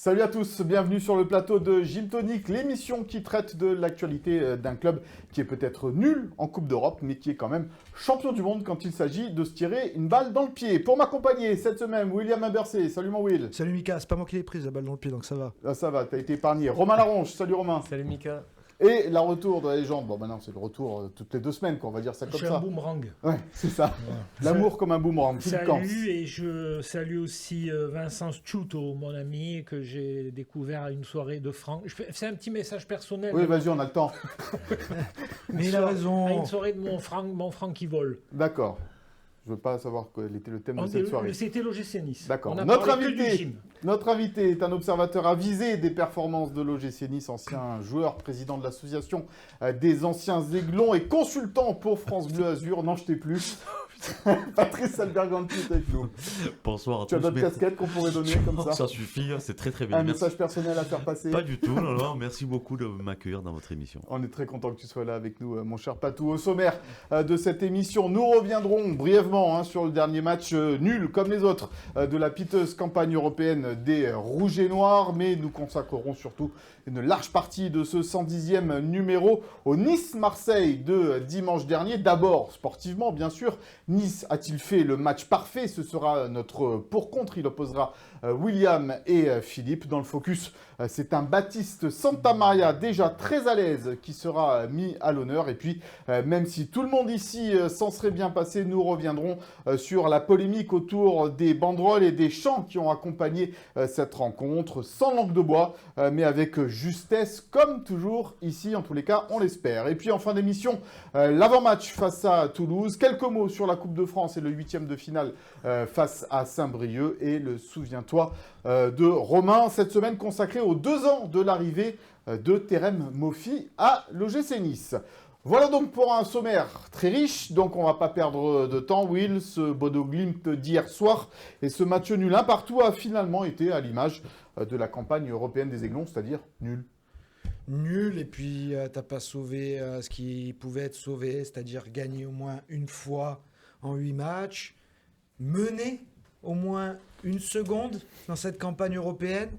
Salut à tous, bienvenue sur le plateau de Gym Tonic, l'émission qui traite de l'actualité d'un club qui est peut-être nul en Coupe d'Europe, mais qui est quand même champion du monde quand il s'agit de se tirer une balle dans le pied. Pour m'accompagner cette semaine, William Imbercé. Salut mon Will. Salut Mika, c'est pas moi qui l'ai prise la balle dans le pied, donc ça va. Ah, ça va, t'as été épargné. Romain Laronche, salut Romain. Salut Mika. Et la retour de la légende. Bon, maintenant c'est le retour toutes les 2 semaines, quoi, on va dire ça comme Je suis ça. un boomerang. Ouais, c'est ça. Ouais. L'amour comme un boomerang. Salut, et je salue aussi Vincent Sciuto, mon ami, que j'ai découvert à une soirée de Franck. C'est un petit message personnel. Oui, vas-y, on a le temps. Mais il a À raison. une soirée de mon Franck qui vole. D'accord. Je veux pas savoir quel était le thème de cette soirée. C'était l'OGC Nice. D'accord. On a Notre parlé que du invité, gym. notre invité est un observateur avisé des performances de l'OGC Nice, ancien joueur, président de l'association des anciens Aiglons et consultant pour France Bleu Azur. N'en jetez plus. Patrice Alberganti est avec nous. Bonsoir à Tu as tous. d'autres casquettes qu'on pourrait donner comme ça? Ça suffit, c'est très très bien. Un Merci. message personnel à faire passer? Pas du tout, non. Merci beaucoup de m'accueillir dans votre émission. On est très content que tu sois là avec nous, mon cher Patou. Au sommaire de cette émission, nous reviendrons brièvement sur le dernier match nul, comme les autres, de la piteuse campagne européenne des Rouges et Noirs, mais nous consacrerons surtout une large partie de ce 110e numéro au Nice-Marseille de dimanche dernier. D'abord, sportivement, bien sûr, Nice a-t-il fait le match parfait? Ce sera notre pour-contre. Il opposera William et Philippe. Dans le focus, c'est un Baptiste Santamaria déjà très à l'aise qui sera mis à l'honneur. Et puis, même si tout le monde ici s'en serait bien passé, nous reviendrons sur la polémique autour des banderoles et des chants qui ont accompagné cette rencontre, sans langue de bois, mais avec justesse, comme toujours ici, en tous les cas, on l'espère. Et puis, en fin d'émission, l'avant-match face à Toulouse. Quelques mots sur la Coupe de France et le 8e de finale face à Saint-Brieuc. Et le souviens-toi de Romain, cette semaine consacrée aux 2 ans de l'arrivée de Terem Moffi à l'OGC Nice. Voilà donc pour un sommaire très riche, donc on va pas perdre de temps. Will, ce Bodo Glimt d'hier soir et ce match nul un partout a finalement été à l'image de la campagne européenne des Aiglons, c'est-à-dire nul. Nul, et puis t'as pas sauvé ce qui pouvait être sauvé, c'est-à-dire gagner au moins une fois en 8 matchs, mener au moins une seconde dans cette campagne européenne.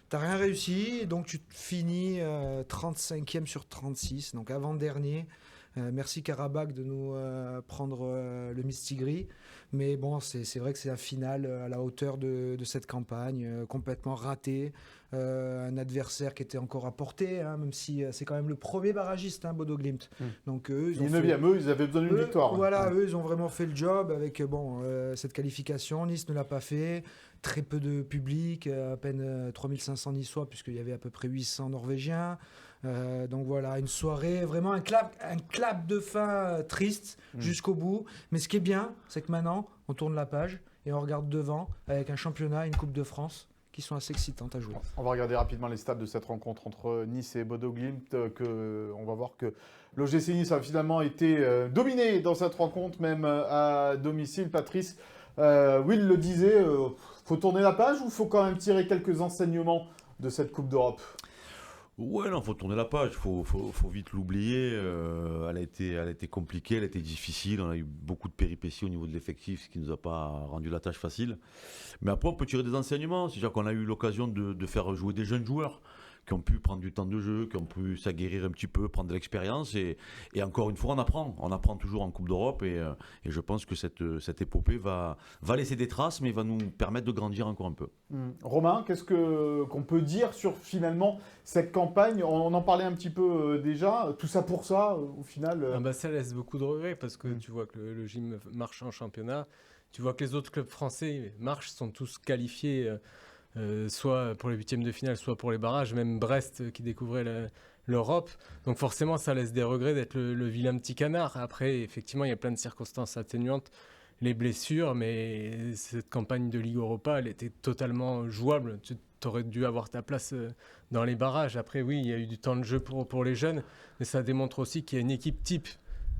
T'as rien réussi, donc tu finis 35e sur 36, donc avant-dernier. Merci Karabakh de nous prendre le Mistigri. Mais bon, c'est vrai que c'est la finale à la hauteur de cette campagne, complètement ratée. Un adversaire qui était encore à portée, même si c'est quand même le premier barragiste, Bodo Glimt. Donc eux, ils ont fait... 9e, eux, ils avaient besoin d'une victoire. Voilà, eux, ils ont vraiment fait le job avec cette qualification. Nice ne l'a pas fait. Très peu de public, à peine 3500 Niçois, puisqu'il y avait à peu près 800 Norvégiens. Donc voilà, une soirée, vraiment un clap de fin triste jusqu'au bout. Mais ce qui est bien, c'est que maintenant, on tourne la page et on regarde devant avec un championnat et une Coupe de France qui sont assez excitantes à jouer. On va regarder rapidement les stats de cette rencontre entre Nice et Bodo Glimt. On va voir que l'OGC Nice a finalement été dominé dans cette rencontre, même à domicile. Patrice, Will le disait, faut tourner la page ou faut quand même tirer quelques enseignements de cette Coupe d'Europe? Ouais, non, faut tourner la page, faut vite l'oublier. Elle a été compliquée, elle a été difficile. On a eu beaucoup de péripéties au niveau de l'effectif, ce qui nous a pas rendu la tâche facile. Mais après, on peut tirer des enseignements. C'est-à-dire qu'on a eu l'occasion de faire jouer des jeunes joueurs qui ont pu prendre du temps de jeu, qui ont pu s'aguerrir un petit peu, prendre de l'expérience. Et encore une fois, on apprend. On apprend toujours en Coupe d'Europe. Et je pense que cette épopée va laisser des traces, mais va nous permettre de grandir encore un peu. Romain, qu'est-ce qu'on peut dire sur finalement cette campagne? On en parlait un petit peu déjà. Tout ça pour ça, au final. Ça laisse beaucoup de regrets parce que tu vois que le gym marche en championnat. Tu vois que les autres clubs français marchent, sont tous qualifiés soit pour les 8e de finale, soit pour les barrages. Même Brest qui découvrait l'Europe. Donc forcément, ça laisse des regrets d'être le vilain petit canard. Après, effectivement, il y a plein de circonstances atténuantes. Les blessures, mais cette campagne de Ligue Europa, elle était totalement jouable. Tu aurais dû avoir ta place dans les barrages. Après, oui, il y a eu du temps de jeu pour les jeunes, mais ça démontre aussi qu'il y a une équipe type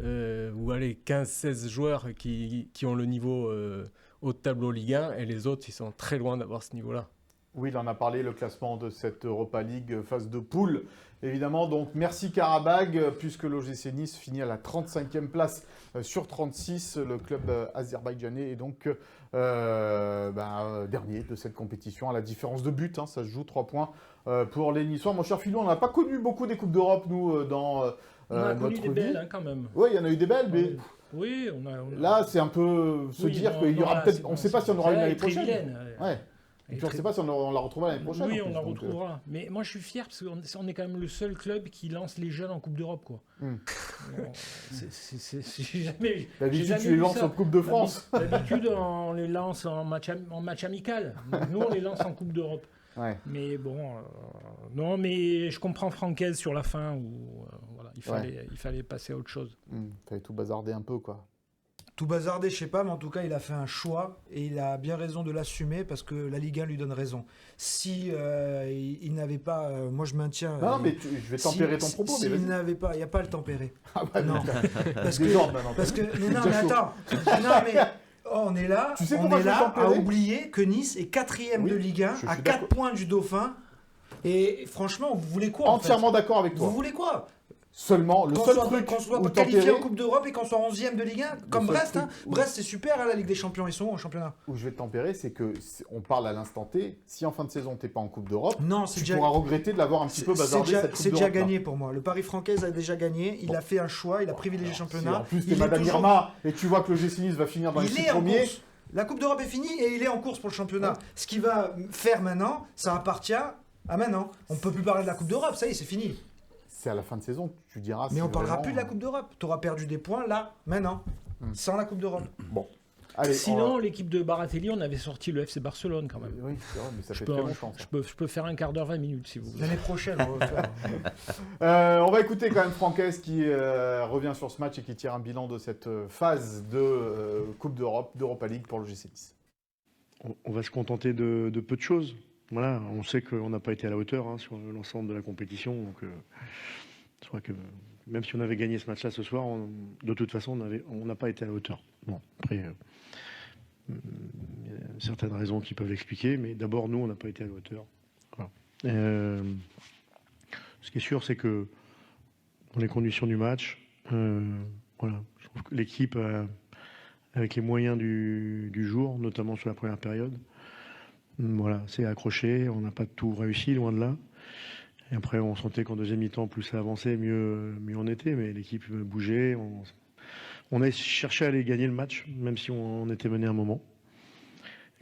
où 15-16 joueurs qui ont le niveau haut de tableau Ligue 1, et les autres, ils sont très loin d'avoir ce niveau-là. Oui, il en a parlé, le classement de cette Europa League phase de poule. Évidemment, donc merci Karabag, puisque l'OGC Nice finit à la 35e place sur 36. Le club azerbaïdjanais est donc dernier de cette compétition, à la différence de but. Ça se joue 3 points pour les Niçois. Mon cher Philou, on n'a pas connu beaucoup des Coupes d'Europe, nous, dans On a connu notre des vie. belles, quand même. Oui, il y en a eu des belles, mais Oui, on a... là, c'est un peu se dire qu'il y aura peut-être... On ne sait pas si on aura une l'année prochaine. Ouais. Et puis on ne sait pas si on la retrouvera l'année prochaine. Oui, en on plus, la donc, retrouvera. Mais moi, je suis fier parce qu'on est quand même le seul club qui lance les jeunes en Coupe d'Europe, quoi. J'ai jamais D'habitude, tu les lances en Coupe de France. D'habitude, on les lance en match amical. Nous, on les lance en Coupe d'Europe. Ouais. Mais bon, non, mais je comprends Francaise sur la fin où voilà, il fallait passer à autre chose. Fallait tout bazarder un peu, quoi. Tout bazardé, je sais pas, mais en tout cas, il a fait un choix et il a bien raison de l'assumer parce que la Ligue 1 lui donne raison. Si il n'avait pas, moi je maintiens. Non, mais je vais tempérer ton propos. S'il mais n'avait pas, il n'y a pas à le tempérer. Ah bah non, parce que non, mais attends, non mais on est là, Tu sais on pourquoi est je vais là à tempérer oublier que Nice est 4e Oui, de Ligue 1 je à suis 4 d'accord. points du Dauphin. Et franchement, vous voulez quoi en fait Entièrement d'accord avec toi. Vous voulez quoi Seulement, le seul truc qu'on soit où qualifié tempérer, en Coupe d'Europe et qu'on soit 11e de Ligue 1, comme seul Brest. truc où- Brest, c'est super à la Ligue des Champions, ils sont où en championnat? où je vais te tempérer, c'est que on parle à l'instant T. Si en fin de saison t'es pas en Coupe d'Europe, Non, c'est tu déjà, pourras regretter de l'avoir un petit peu bazardé cette Coupe c'est déjà d'Europe. gagné pour moi. Le Paris Francaise a déjà gagné. Il Bon. a fait un choix, il a privilégié le Si championnat. en plus Il t'es est Madame toujours- Irma et tu vois que le GC Nice va finir dans les Il 6 est en premiers. course. La Coupe d'Europe est finie et il est en course pour le championnat. Ce qu'il va faire maintenant, ça appartient à maintenant. On ne peut plus parler de la Coupe d'Europe, ça y est, c'est fini. C'est à la fin de saison que tu diras. Mais si on parlera vraiment- plus de la Coupe d'Europe. Tu auras perdu des points là, maintenant, sans la Coupe d'Europe. Bon. Allez, Sinon, l'équipe de Baratelli, on avait sorti le FC Barcelone quand même. Oui, c'est vrai, mais ça Je fait peux, très longtemps. ça. je peux faire un quart d'heure, 20 minutes si vous voulez. L'année prochaine, on va faire. On va écouter quand même Francaise qui revient sur ce match et qui tire un bilan de cette phase de Coupe d'Europe, d'Europa League pour le GC Nice. On va se contenter de peu de choses. Voilà, on sait qu'on n'a pas été à la hauteur sur l'ensemble de la compétition. Donc, je crois que même si on avait gagné ce match-là ce soir, de toute façon, on n'a pas été à la hauteur. Bon, après, il y a certaines raisons qui peuvent l'expliquer, mais d'abord, nous, on n'a pas été à la hauteur. Voilà. Ce qui est sûr, c'est que dans les conditions du match, voilà, je trouve que l'équipe, avec les moyens du jour, notamment sur la première période, voilà, c'est accroché, on n'a pas tout réussi, loin de là. Et après, on sentait qu'en deuxième mi-temps, plus ça avançait, mieux on était, mais l'équipe bougeait. On a cherché à aller gagner le match, même si on était mené un moment.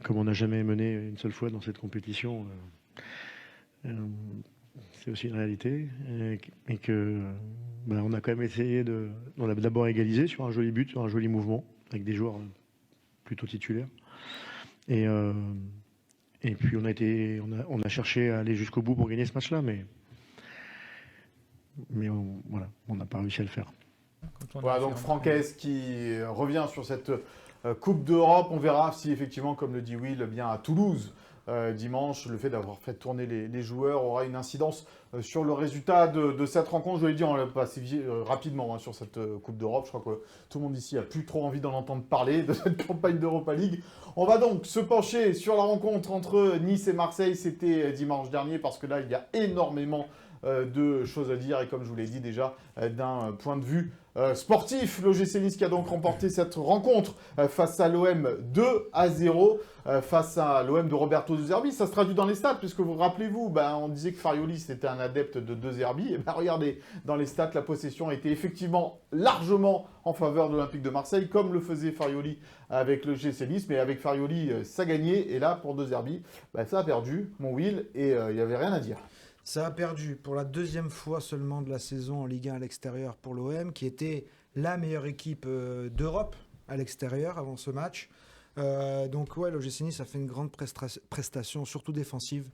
Comme on n'a jamais mené une seule fois dans cette compétition, c'est aussi une réalité. Et que on a quand même essayé on a d'abord égalisé sur un joli but, sur un joli mouvement, avec des joueurs plutôt titulaires. Et puis on a cherché à aller jusqu'au bout pour gagner ce match-là, mais voilà, on n'a pas réussi à le faire. Voilà, donc Francaise qui revient sur cette Coupe d'Europe. On verra si effectivement, comme le dit Will, bien à Toulouse dimanche, le fait d'avoir fait tourner les joueurs aura une incidence sur le résultat de cette rencontre. Je l'ai dit, on l'a passé rapidement sur cette Coupe d'Europe. Je crois que tout le monde ici a plus trop envie d'en entendre parler de cette campagne d'Europa League. On va donc se pencher sur la rencontre entre Nice et Marseille. C'était dimanche dernier parce que là, il y a énormément de choses à dire et comme je vous l'ai dit déjà, d'un point de vue sportif, le GC Nice qui a donc remporté cette rencontre face à l'OM 2-0, face à l'OM de Roberto De Zerbi. Ça se traduit dans les stats, puisque vous rappelez-vous, on disait que Farioli c'était un adepte de De Zerbi, et regardez, dans les stats, la possession était effectivement largement en faveur de l'Olympique de Marseille, comme le faisait Farioli avec le GC Nice, mais avec Farioli, ça gagnait, et là, pour De Zerbi, ça a perdu, mon Will, et il n'y avait rien à dire. Ça a perdu pour la deuxième fois seulement de la saison en Ligue 1 à l'extérieur pour l'OM, qui était la meilleure équipe d'Europe à l'extérieur avant ce match. Donc ouais, l'OGC Nice a fait une grande prestation, surtout défensive.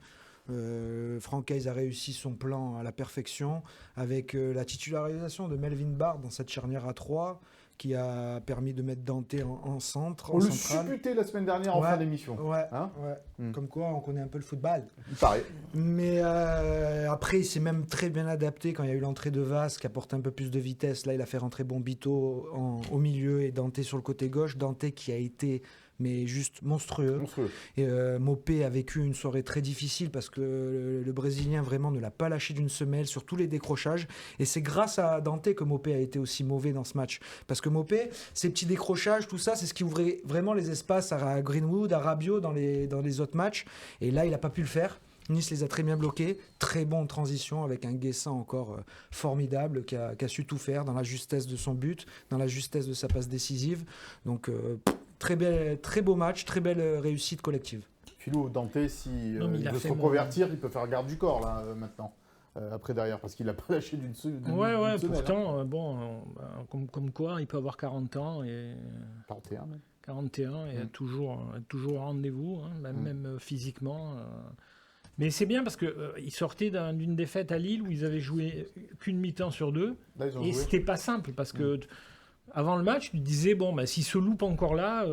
Francaise a réussi son plan à la perfection avec la titularisation de Melvin Bard dans cette charnière à 3 qui a permis de mettre Dante en centre. On en le centrale. supputait la semaine dernière en Ouais, fin d'émission. Ouais, Hein ouais. Comme quoi on connaît un peu le football. Pareil. Mais après, il s'est même très bien adapté quand il y a eu l'entrée de Vasse qui apporte un peu plus de vitesse. Là, il a fait rentrer Bombito au milieu et Dante sur le côté gauche. Dante qui a été mais juste monstrueux. Et Mopé a vécu une soirée très difficile parce que le Brésilien vraiment ne l'a pas lâché d'une semelle sur tous les décrochages. Et c'est grâce à Dante que Mopé a été aussi mauvais dans ce match. Parce que Mopé, ses petits décrochages, tout ça, c'est ce qui ouvrait vraiment les espaces à Greenwood, à Rabiot dans les autres matchs. Et là, il n'a pas pu le faire. Nice les a très bien bloqués, très bon en transition avec un Guessin encore formidable qui a su tout faire dans la justesse de son but, dans la justesse de sa passe décisive. Donc très beau match, très belle réussite collective. Philou, Dante, si il veut se reconvertir, il peut faire garde du corps là maintenant. Après derrière, parce qu'il n'a pas lâché d'une semaine. Ouais, pourtant, comme quoi, il peut avoir 40 ans et... 41 même. 41 et être toujours au rendez-vous, hein, même physiquement. Mais c'est bien parce qu'ils sortaient d'une défaite à Lille où ils avaient joué qu'une mi-temps sur 2. Là, et c'était pas simple parce que avant le match, tu te disais, s'ils se loupent encore là...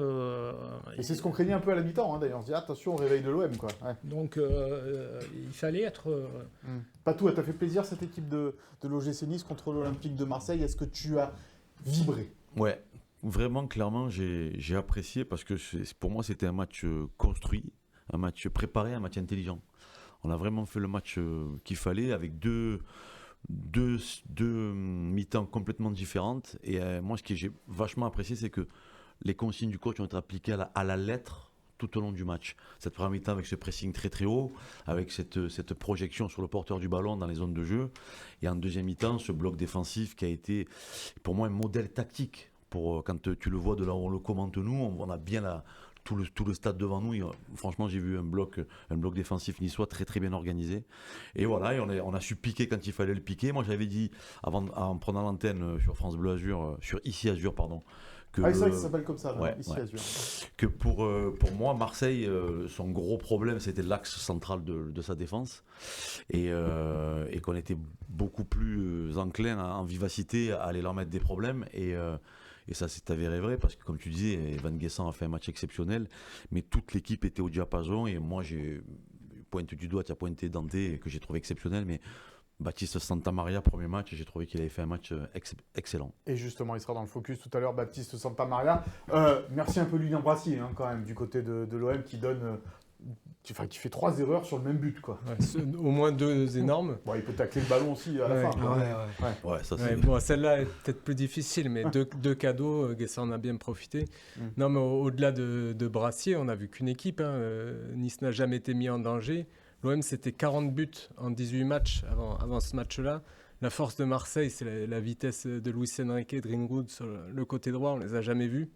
et c'est ce qu'on craignait un peu à la mi-temps, d'ailleurs. On se dit, attention, au réveil de l'OM, quoi. Ouais. Donc, il fallait être... Patou, elle t'a fait plaisir, cette équipe de l'OGC Nice contre l'Olympique de Marseille. Est-ce que tu as vibré ? Ouais, vraiment, clairement, j'ai apprécié parce que pour moi, c'était un match construit, un match préparé, un match intelligent. On a vraiment fait le match qu'il fallait avec deux mi-temps complètement différentes. Et moi, ce que j'ai vachement apprécié, c'est que les consignes du coach ont été appliquées à la lettre tout au long du match. Cette première mi-temps avec ce pressing très très haut, avec cette projection sur le porteur du ballon dans les zones de jeu. Et en deuxième mi-temps, ce bloc défensif qui a été pour moi un modèle tactique. Quand tu le vois de là où on le commente nous, on a bien tout le stade devant nous. Franchement, j'ai vu un bloc défensif niçois très très bien organisé. Et voilà, et on a su piquer quand il fallait le piquer. Moi, j'avais dit, en prenant l'antenne sur France Bleu Azur, sur Ici Azur, pardon. C'est vrai que ça s'appelle comme ça, Ici Azur. Que pour moi, Marseille, son gros problème, c'était l'axe central de sa défense. Et qu'on était beaucoup plus enclin en vivacité à aller leur mettre des problèmes. Et ça s'est avéré vrai parce que, comme tu disais, Van Guessant a fait un match exceptionnel, mais toute l'équipe était au diapason. Et moi, j'ai pointé du doigt, tu as pointé Dante, que j'ai trouvé exceptionnel, mais Baptiste Santamaria, premier match, j'ai trouvé qu'il avait fait un match excellent. Et justement, il sera dans le focus tout à l'heure, Baptiste Santamaria. Merci un peu Lilian Brassier, quand même, du côté de l'OM, qui donne... qui fait 3 erreurs sur le même but, quoi. Ouais, au moins 2 énormes. Il peut tacler le ballon aussi à la fin. Ouais, ça c'est... Celle-là est peut-être plus difficile, mais deux cadeaux, Guessin en a bien profité. Non, mais au-delà de Brassier, on a vu qu'une équipe. Nice n'a jamais été mis en danger. L'OM, c'était 40 buts en 18 matchs avant ce match-là. La force de Marseille, c'est la vitesse de Luis Enrique et Greenwood sur le côté droit. On ne les a jamais vus.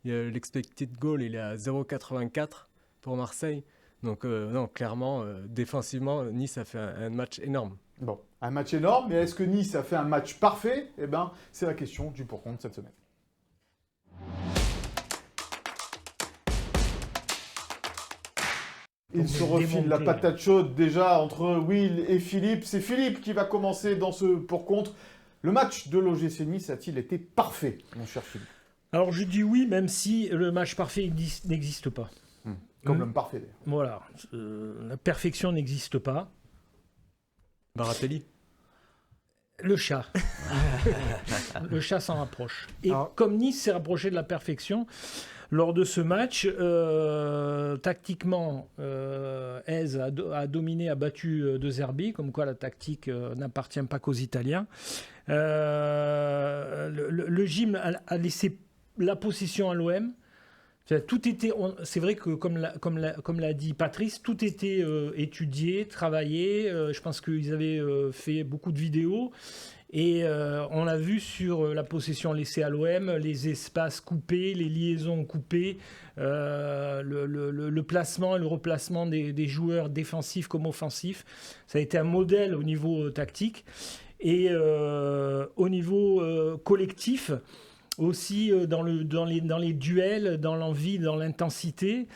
L'expected goal, il est à 0,84 pour Marseille. Donc, non, clairement, défensivement, Nice a fait un match énorme. Bon, un match énorme, mais est-ce que Nice a fait un match parfait ? Eh bien, c'est la question du pour-compte cette semaine. Il se refile la patate chaude déjà entre Will et Philippe. C'est Philippe qui va commencer dans ce pour-contre. Le match de l'OGC Nice a-t-il été parfait, mon cher Philippe ? Alors, je dis oui, même si le match parfait n'existe pas. Comme l'homme parfait, d'ailleurs. Voilà. La perfection n'existe pas. Baratelli. Le chat. Le chat s'en rapproche. Et comme Nice s'est rapproché de la perfection, lors de ce match, tactiquement, Hez a dominé, a battu De Zerbi, comme quoi la tactique n'appartient pas qu'aux Italiens. Le gym a laissé la possession à l'OM. Tout était, c'est vrai que comme l'a dit Patrice, tout était étudié, travaillé. Je pense qu'ils avaient fait beaucoup de vidéos. Et on l'a vu sur la possession laissée à l'OM, les espaces coupés, les liaisons coupées, le placement et le replacement des joueurs défensifs comme offensifs. Ça a été un modèle au niveau tactique. Et au niveau collectif, aussi dans les duels, dans l'envie, dans l'intensité.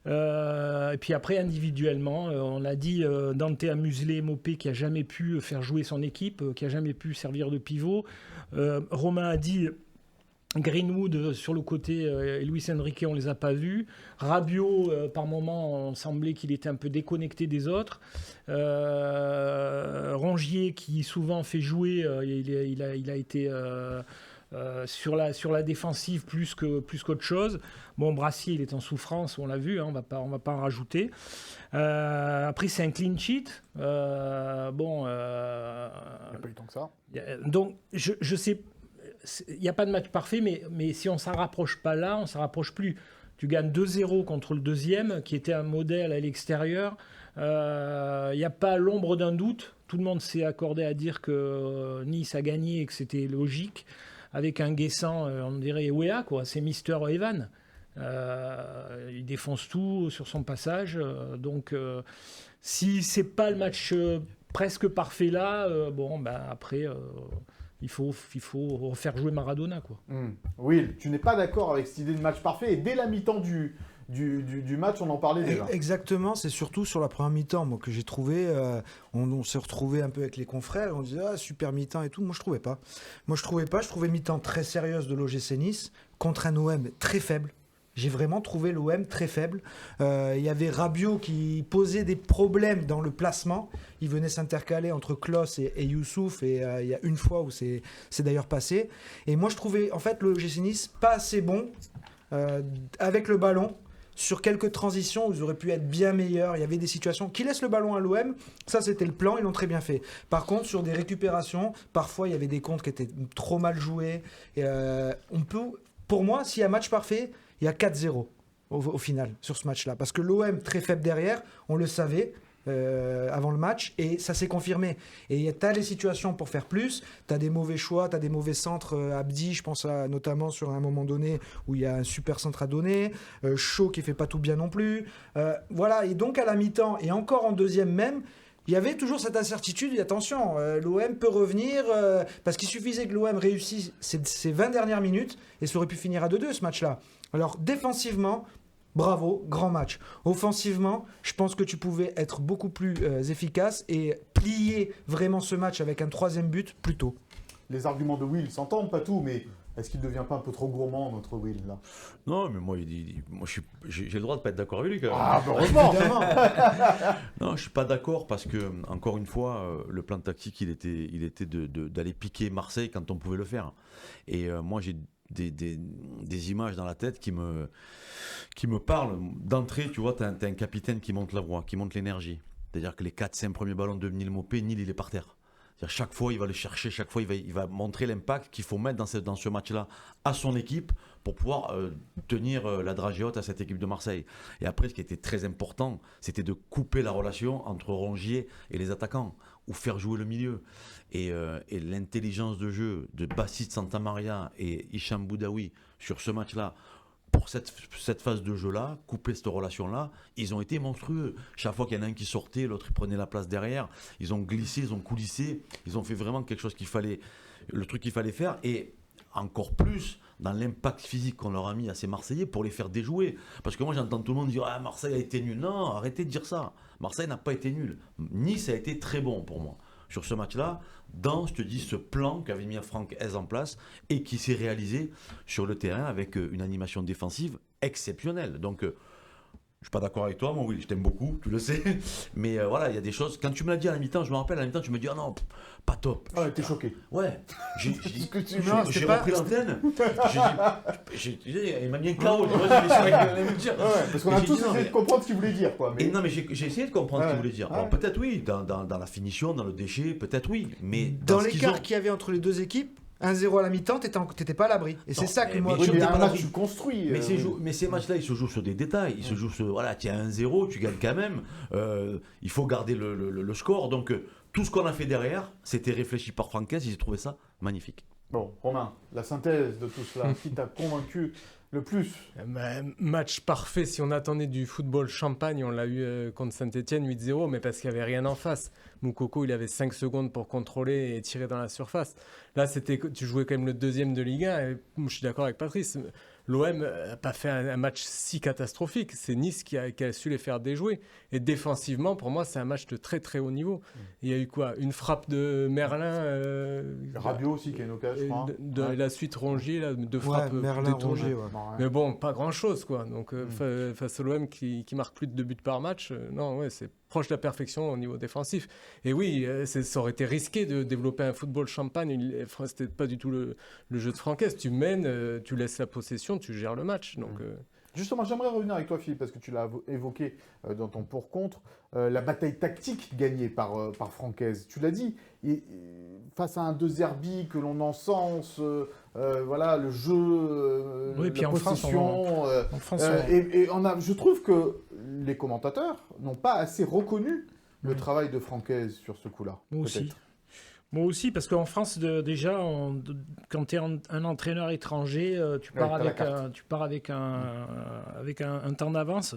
Et puis après, individuellement, on l'a dit, Dante a muselé Mopé qui n'a jamais pu faire jouer son équipe, qui n'a jamais pu servir de pivot. Romain a dit Greenwood sur le côté et Luis Enrique, on ne les a pas vus. Rabiot, par moments, on semblait qu'il était un peu déconnecté des autres. Rongier, qui souvent fait jouer, il a été... sur la défensive plus qu'autre chose. Bon, Brassier, il est en souffrance, on l'a vu, hein, on va pas en rajouter. Après, c'est un clean sheet. Il n'y a pas eu tant que ça. Donc, je sais, il n'y a pas de match parfait, mais si on ne s'en rapproche pas là, on ne s'en rapproche plus. Tu gagnes 2-0 contre le deuxième, qui était un modèle à l'extérieur. Il n'y a pas l'ombre d'un doute. Tout le monde s'est accordé à dire que Nice a gagné et que c'était logique. Avec un Guessant, on dirait Wea, quoi. C'est Mister Evan. Il défonce tout sur son passage. Donc, si c'est pas le match presque parfait là, après, il faut faire jouer Maradona, quoi. Will, tu n'es pas d'accord avec cette idée de match parfait, et dès la mi-temps du match, on en parlait déjà. Exactement, c'est surtout sur la première mi-temps moi, que j'ai trouvé, on s'est retrouvé un peu avec les confrères, on disait super mi-temps et tout, moi je trouvais pas. Je trouvais mi-temps très sérieuse de l'OGC Nice contre un OM très faible. J'ai vraiment trouvé l'OM très faible. Il y avait Rabiot qui posait des problèmes dans le placement. Il venait s'intercaler entre Klos et Youssouf. Et il y a une fois où c'est d'ailleurs passé. Et moi, je trouvais en fait le GC Nice pas assez bon avec le ballon. Sur quelques transitions où ils auraient pu être bien meilleurs. Il y avait des situations qui laissent le ballon à l'OM. Ça, c'était le plan. Ils l'ont très bien fait. Par contre, sur des récupérations, parfois, il y avait des comptes qui étaient trop mal joués. Et, pour moi, s'il y a un match parfait, il y a 4-0 au final sur ce match-là. Parce que l'OM, très faible derrière, on le savait avant le match, et ça s'est confirmé. Et tu as les situations pour faire plus, tu as des mauvais choix, tu as des mauvais centres. Abdi, je pense notamment sur un moment donné où il y a un super centre à donner. Shaw qui fait pas tout bien non plus. Voilà, et donc à la mi-temps, et encore en deuxième même, il y avait toujours cette incertitude, et attention, l'OM peut revenir, parce qu'il suffisait que l'OM réussisse ces 20 dernières minutes, et ça aurait pu finir à 2-2 ce match-là. Alors défensivement, bravo, grand match. Offensivement, je pense que tu pouvais être beaucoup plus efficace et plier vraiment ce match avec un troisième but plus tôt. Les arguments de Will s'entendent, pas tout, mais est-ce qu'il ne devient pas un peu trop gourmand, notre Will, là? Non, mais moi, j'ai le droit de ne pas être d'accord avec lui. Quand même. Ah, heureusement. Non, je ne suis pas d'accord parce que, encore une fois, le plan tactique, il était d'aller piquer Marseille quand on pouvait le faire. Et moi, j'ai des images dans la tête qui me parlent. D'entrée, tu vois, tu as un capitaine qui monte la voie, qui monte l'énergie. C'est-à-dire que les 4-5 premiers ballons de Nil Mopé, Nil, il est par terre. C'est-à-dire chaque fois, il va le chercher, chaque fois, il va montrer l'impact qu'il faut mettre dans ce match-là à son équipe pour pouvoir tenir la dragée haute à cette équipe de Marseille. Et après, ce qui était très important, c'était de couper la relation entre Rongier et les attaquants, ou faire jouer le milieu. Et l'intelligence de jeu de Bastide Santamaria et Hicham Boudaoui sur ce match-là, pour cette phase de jeu-là, couper cette relation-là, ils ont été monstrueux. Chaque fois qu'il y en a un qui sortait, l'autre il prenait la place derrière. Ils ont glissé, ils ont coulissé. Ils ont fait vraiment quelque chose le truc qu'il fallait faire. Et encore plus dans l'impact physique qu'on leur a mis à ces Marseillais pour les faire déjouer. Parce que moi j'entends tout le monde dire « Ah, Marseille a été nul ». Non, arrêtez de dire ça. Marseille n'a pas été nul. Nice a été très bon pour moi sur ce match-là, dans, je te dis, ce plan qu'avait mis Franck Hez en place et qui s'est réalisé sur le terrain avec une animation défensive exceptionnelle. Donc, je suis pas d'accord avec toi, mon Will, je t'aime beaucoup, tu le sais. Mais voilà, il y a des choses. Quand tu me l'as dit à la mi-temps, je me rappelle, à la mi-temps, tu me dis « Ah non, pas top ». Ah, t'es choqué. Ouais. J'ai pas- repris l'antenne. Il m'a mis un KO. Tu vois, j'ai dire. Ouais, parce qu'on a tous essayé de comprendre ce qu'il voulait dire, quoi. Mais... Non, mais j'ai essayé de comprendre ce qu'il voulait dire. Ouais. Alors peut-être oui, dans la finition, dans le déchet, peut-être oui. Mais Dans ce qu'ils l'écart ont- qu'il y avait entre les deux équipes, 1-0 à la mi-temps, t'étais pas à l'abri. Et c'est Non, ça que mais moi... Oui, sur mais des un paradis. match, tu construis. Mais ces matchs-là, ils se jouent sur des détails. Ils se jouent sur, voilà, tu as 1-0, tu gagnes quand même. Il faut garder le score. Donc, tout ce qu'on a fait derrière, c'était réfléchi par Franquès. J'ai trouvé ça magnifique. Bon, Romain, la synthèse de tout cela, qui t'a convaincu le plus? Match parfait. Si on attendait du football champagne, on l'a eu contre Saint-Etienne 8-0, mais parce qu'il n'y avait rien en face. Moukoko, il avait 5 secondes pour contrôler et tirer dans la surface. Là, tu jouais quand même le deuxième de Ligue 1. Et je suis d'accord avec Patrice. L'OM n'a pas fait un match si catastrophique. C'est Nice qui a su les faire déjouer. Et défensivement, pour moi, c'est un match de très très haut niveau. Il y a eu quoi? Une frappe de Merlin. Rabiot aussi, qui a une occasion, je crois. De la suite Rongier, là, deux frappes Merlin, détournées. Rongier, ouais. Bon, ouais. Mais bon, pas grand-chose, quoi. Donc, face à l'OM qui marque plus de 2 buts par match, non, ouais, c'est proche de la perfection au niveau défensif. Et oui, ça aurait été risqué de développer un football champagne. C'était pas du tout le jeu de Francaise. Tu mènes, tu laisses la possession, tu gères le match. Donc, Justement, j'aimerais revenir avec toi, Philippe, parce que tu l'as évoqué dans ton pour-contre, la bataille tactique gagnée par Francaise. Tu l'as dit, face à un De Zerbi que l'on encense, voilà, le jeu, Oui, puis la en France, possession. en France, Je trouve que les commentateurs n'ont pas assez reconnu le travail de Francaise sur ce coup-là. Moi aussi. peut-être. Moi aussi, parce qu'en France, déjà, quand tu es un entraîneur étranger, tu pars avec un temps d'avance.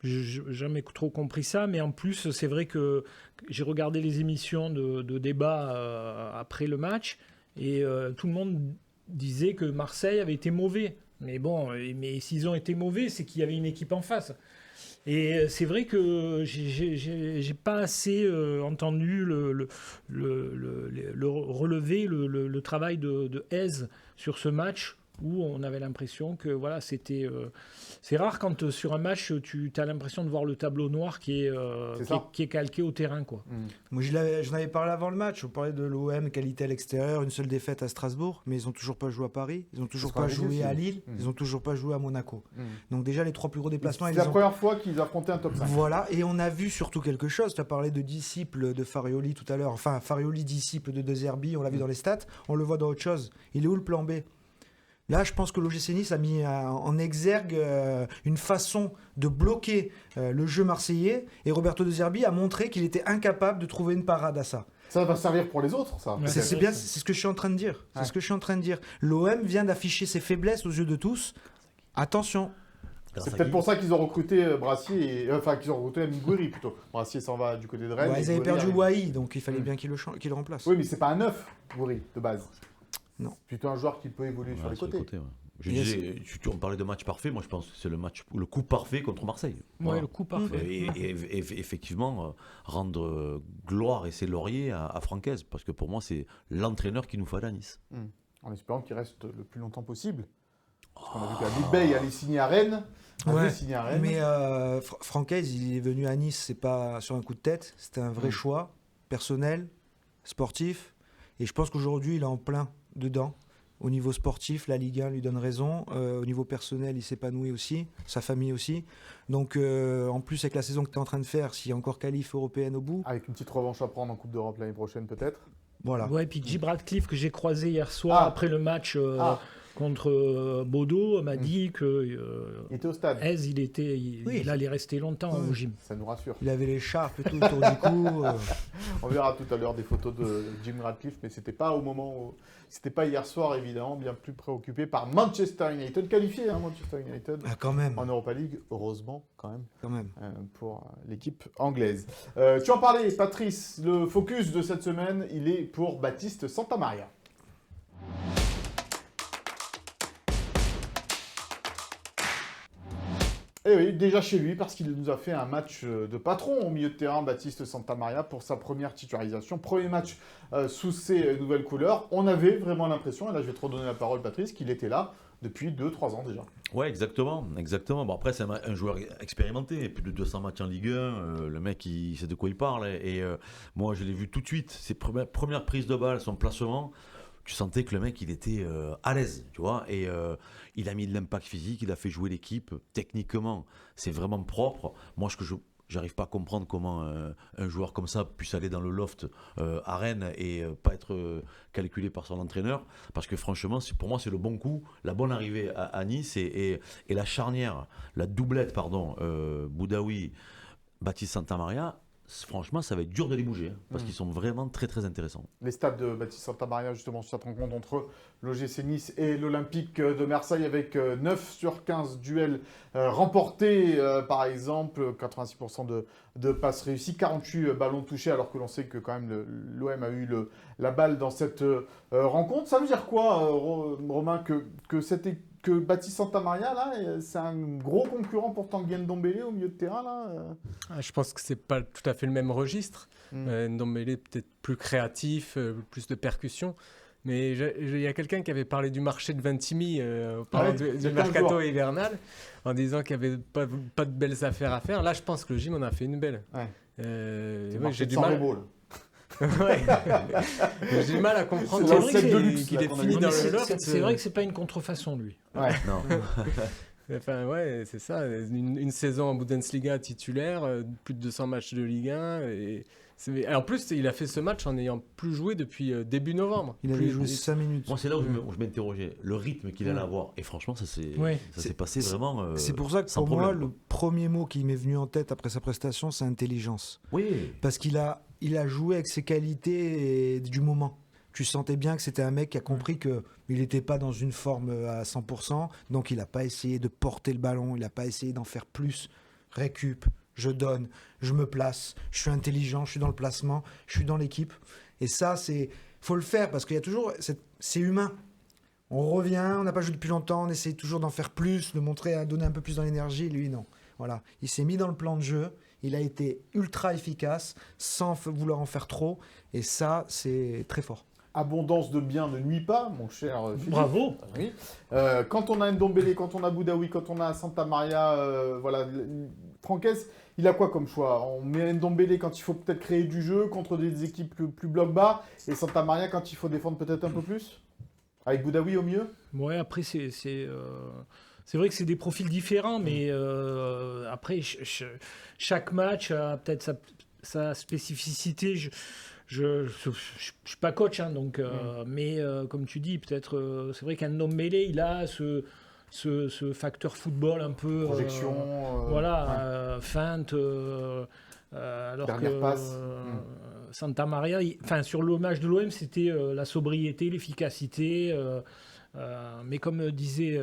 Je n'ai jamais trop compris ça, mais en plus, c'est vrai que j'ai regardé les émissions de débat après le match, et tout le monde disait que Marseille avait été mauvais. Mais bon, mais s'ils ont été mauvais, c'est qu'il y avait une équipe en face. Et c'est vrai que j'ai pas assez entendu relever le travail de Hez sur ce match, où on avait l'impression que voilà, c'était c'est rare quand sur un match tu as l'impression de voir le tableau noir qui est calqué au terrain, quoi. Moi, j'en avais parlé avant le match. On parlait de l'OM, qualité à l'extérieur, une seule défaite à Strasbourg, mais ils n'ont toujours pas joué à Paris, ils n'ont toujours pas joué à Lille, ils n'ont toujours pas joué à Monaco. Donc déjà, les 3 plus gros déplacements... C'est la première fois qu'ils affrontaient un top 5. Voilà, et on a vu surtout quelque chose. Tu as parlé de disciple de Farioli tout à l'heure, enfin Farioli disciple de Zerbi, on l'a vu dans les stats, on le voit dans autre chose. Il est où le plan B ? Là, je pense que l'OGC Nice a mis en exergue une façon de bloquer le jeu marseillais, et Roberto De Zerbi a montré qu'il était incapable de trouver une parade à ça. Ça va servir pour les autres, ça. C'est bien, c'est ce que je suis en train de dire. C'est ce que je suis en train de dire. L'OM vient d'afficher ses faiblesses aux yeux de tous. Attention. C'est peut-être pour ça qu'ils ont recruté Brassier, qu'ils ont recruté Miguiri plutôt. Brassier s'en va du côté de Rennes. Ouais, ils avaient perdu Wai, donc il fallait bien qu'il le remplace. Oui, mais c'est pas un neuf, Miguiri, de base. Non. Plutôt un joueur qui peut évoluer sur les côtés. Je disais, on parlait de match parfait, moi je pense que c'est le coup parfait contre Marseille. Ouais, le coup parfait. Et effectivement, rendre gloire et ses lauriers à Francaise, parce que pour moi c'est l'entraîneur qu'il nous fallait à Nice. En espérant qu'il reste le plus longtemps possible. Parce qu'on a vu qu'Abid Bey allait signer à Rennes. Mais Francaise, il est venu à Nice, c'est pas sur un coup de tête, c'était un vrai choix personnel, sportif, et je pense qu'aujourd'hui il est en plein dedans. Au niveau sportif, la Ligue 1 lui donne raison. Au niveau personnel, il s'épanouit aussi, sa famille aussi. Donc, en plus, avec la saison que tu es en train de faire, s'il y a encore qualif européenne au bout... Avec une petite revanche à prendre en Coupe d'Europe l'année prochaine, peut-être. Voilà. Ouais, et puis Guy Radcliffe, que j'ai croisé hier soir après le match contre Bodo, m'a dit que il était au stade. Hez, il allait rester longtemps au gym. Ça nous rassure. Il avait l'écharpe et tout autour du cou. On verra tout à l'heure des photos de Jim Radcliffe, mais c'était pas c'était pas hier soir, évidemment, bien plus préoccupé par Manchester United, qualifié, Manchester United, quand même. En Europa League, heureusement, quand même. Pour l'équipe anglaise. Tu en parlais, Patrice, le focus de cette semaine, il est pour Baptiste Santamaria. Et oui, déjà chez lui, parce qu'il nous a fait un match de patron au milieu de terrain, Baptiste Santamaria, pour sa première titularisation. Premier match sous ses nouvelles couleurs. On avait vraiment l'impression, et là je vais te redonner la parole Patrice, qu'il était là depuis 2-3 ans déjà. Ouais, exactement. Bon, après, c'est un joueur expérimenté, plus de 200 matchs en Ligue 1. Le mec, il sait de quoi il parle. Et moi, je l'ai vu tout de suite. Ses premières prises de balle, son placement, tu sentais que le mec, il était à l'aise, tu vois. Et il a mis de l'impact physique, il a fait jouer l'équipe. Techniquement, c'est vraiment propre. Moi, j'arrive pas à comprendre comment un joueur comme ça puisse aller dans le loft à Rennes et pas être calculé par son entraîneur. Parce que franchement, pour moi, c'est le bon coup, la bonne arrivée à Nice et la charnière, la doublette, Boudaoui, Baptiste Santamaria. Franchement, ça va être dur de les bouger, parce qu'ils sont vraiment très très intéressants. Les stats de Baptiste Santamaria, justement, sur cette rencontre entre l'OGC Nice et l'Olympique de Marseille, avec 9 sur 15 duels remportés, par exemple, 86% de passes réussies, 48 ballons touchés, alors que l'on sait que quand même l'OM a eu la balle dans cette rencontre. Ça veut dire quoi, Romain, que Baptiste Santamaria, là, c'est un gros concurrent pour Tanguy Ndombele au milieu de terrain, là Je pense que c'est pas tout à fait le même registre. Ndombele est peut-être plus créatif, plus de percussion. Mais il y a quelqu'un qui avait parlé du marché de Vintimille du mercato hivernal, en disant qu'il n'y avait pas de belles affaires à faire. Là, je pense que le gym en a fait une belle. Ouais. J'ai du San mal. Remo, là. Ouais. J'ai du mal à comprendre C'est vrai que qu'il là, est qu'on a fini mis. dans C'est le loft. c'est vrai que c'est pas une contrefaçon, lui. Ouais. Non. Enfin, ouais, c'est ça. Une saison en Bundesliga titulaire, plus de 200 matchs de Ligue 1. En plus, il a fait ce match en n'ayant plus joué depuis début novembre. Il avait Plus- joué 5 minutes. Moi, c'est là où je m'interrogeais. Le rythme qu'il allait avoir. Et franchement, ça s'est passé vraiment. C'est pour ça que sans pour moi, problème, le premier mot qui m'est venu en tête après sa prestation, c'est intelligence. Oui. Parce qu'il a joué avec ses qualités du moment. Tu sentais bien que c'était un mec qui a compris qu'il n'était pas dans une forme à 100%, donc il n'a pas essayé de porter le ballon, il n'a pas essayé d'en faire plus. Récup, je donne, je me place, je suis intelligent, je suis dans le placement, je suis dans l'équipe. Et ça, faut le faire parce qu'il y a toujours, c'est humain. On revient, on n'a pas joué depuis longtemps, on essaye toujours d'en faire plus, de montrer, donner un peu plus dans l'énergie. Lui, non. Voilà, il s'est mis dans le plan de jeu. Il a été ultra efficace, sans vouloir en faire trop. Et ça, c'est très fort. Abondance de biens ne nuit pas, mon cher Philippe. Bravo. Oui. Quand on a Ndombele, quand on a Boudaoui, quand on a Santa Maria, voilà, Franquès, il a quoi comme choix? On met Ndombele quand il faut peut-être créer du jeu contre des équipes plus bloc bas, et Santa Maria quand il faut défendre peut-être un peu plus? Avec Boudaoui au mieux? Ouais, après, c'est vrai que c'est des profils différents, mais après, chaque match a peut-être sa spécificité. Je suis pas coach, hein, donc, mais comme tu dis, peut-être, c'est vrai qu'un Ndombele, il a ce facteur football un peu. Projection. Voilà, feinte. Alors Dernière que passe. Santa Maria, sur le match de l'OM, c'était la sobriété, l'efficacité. Mais comme disait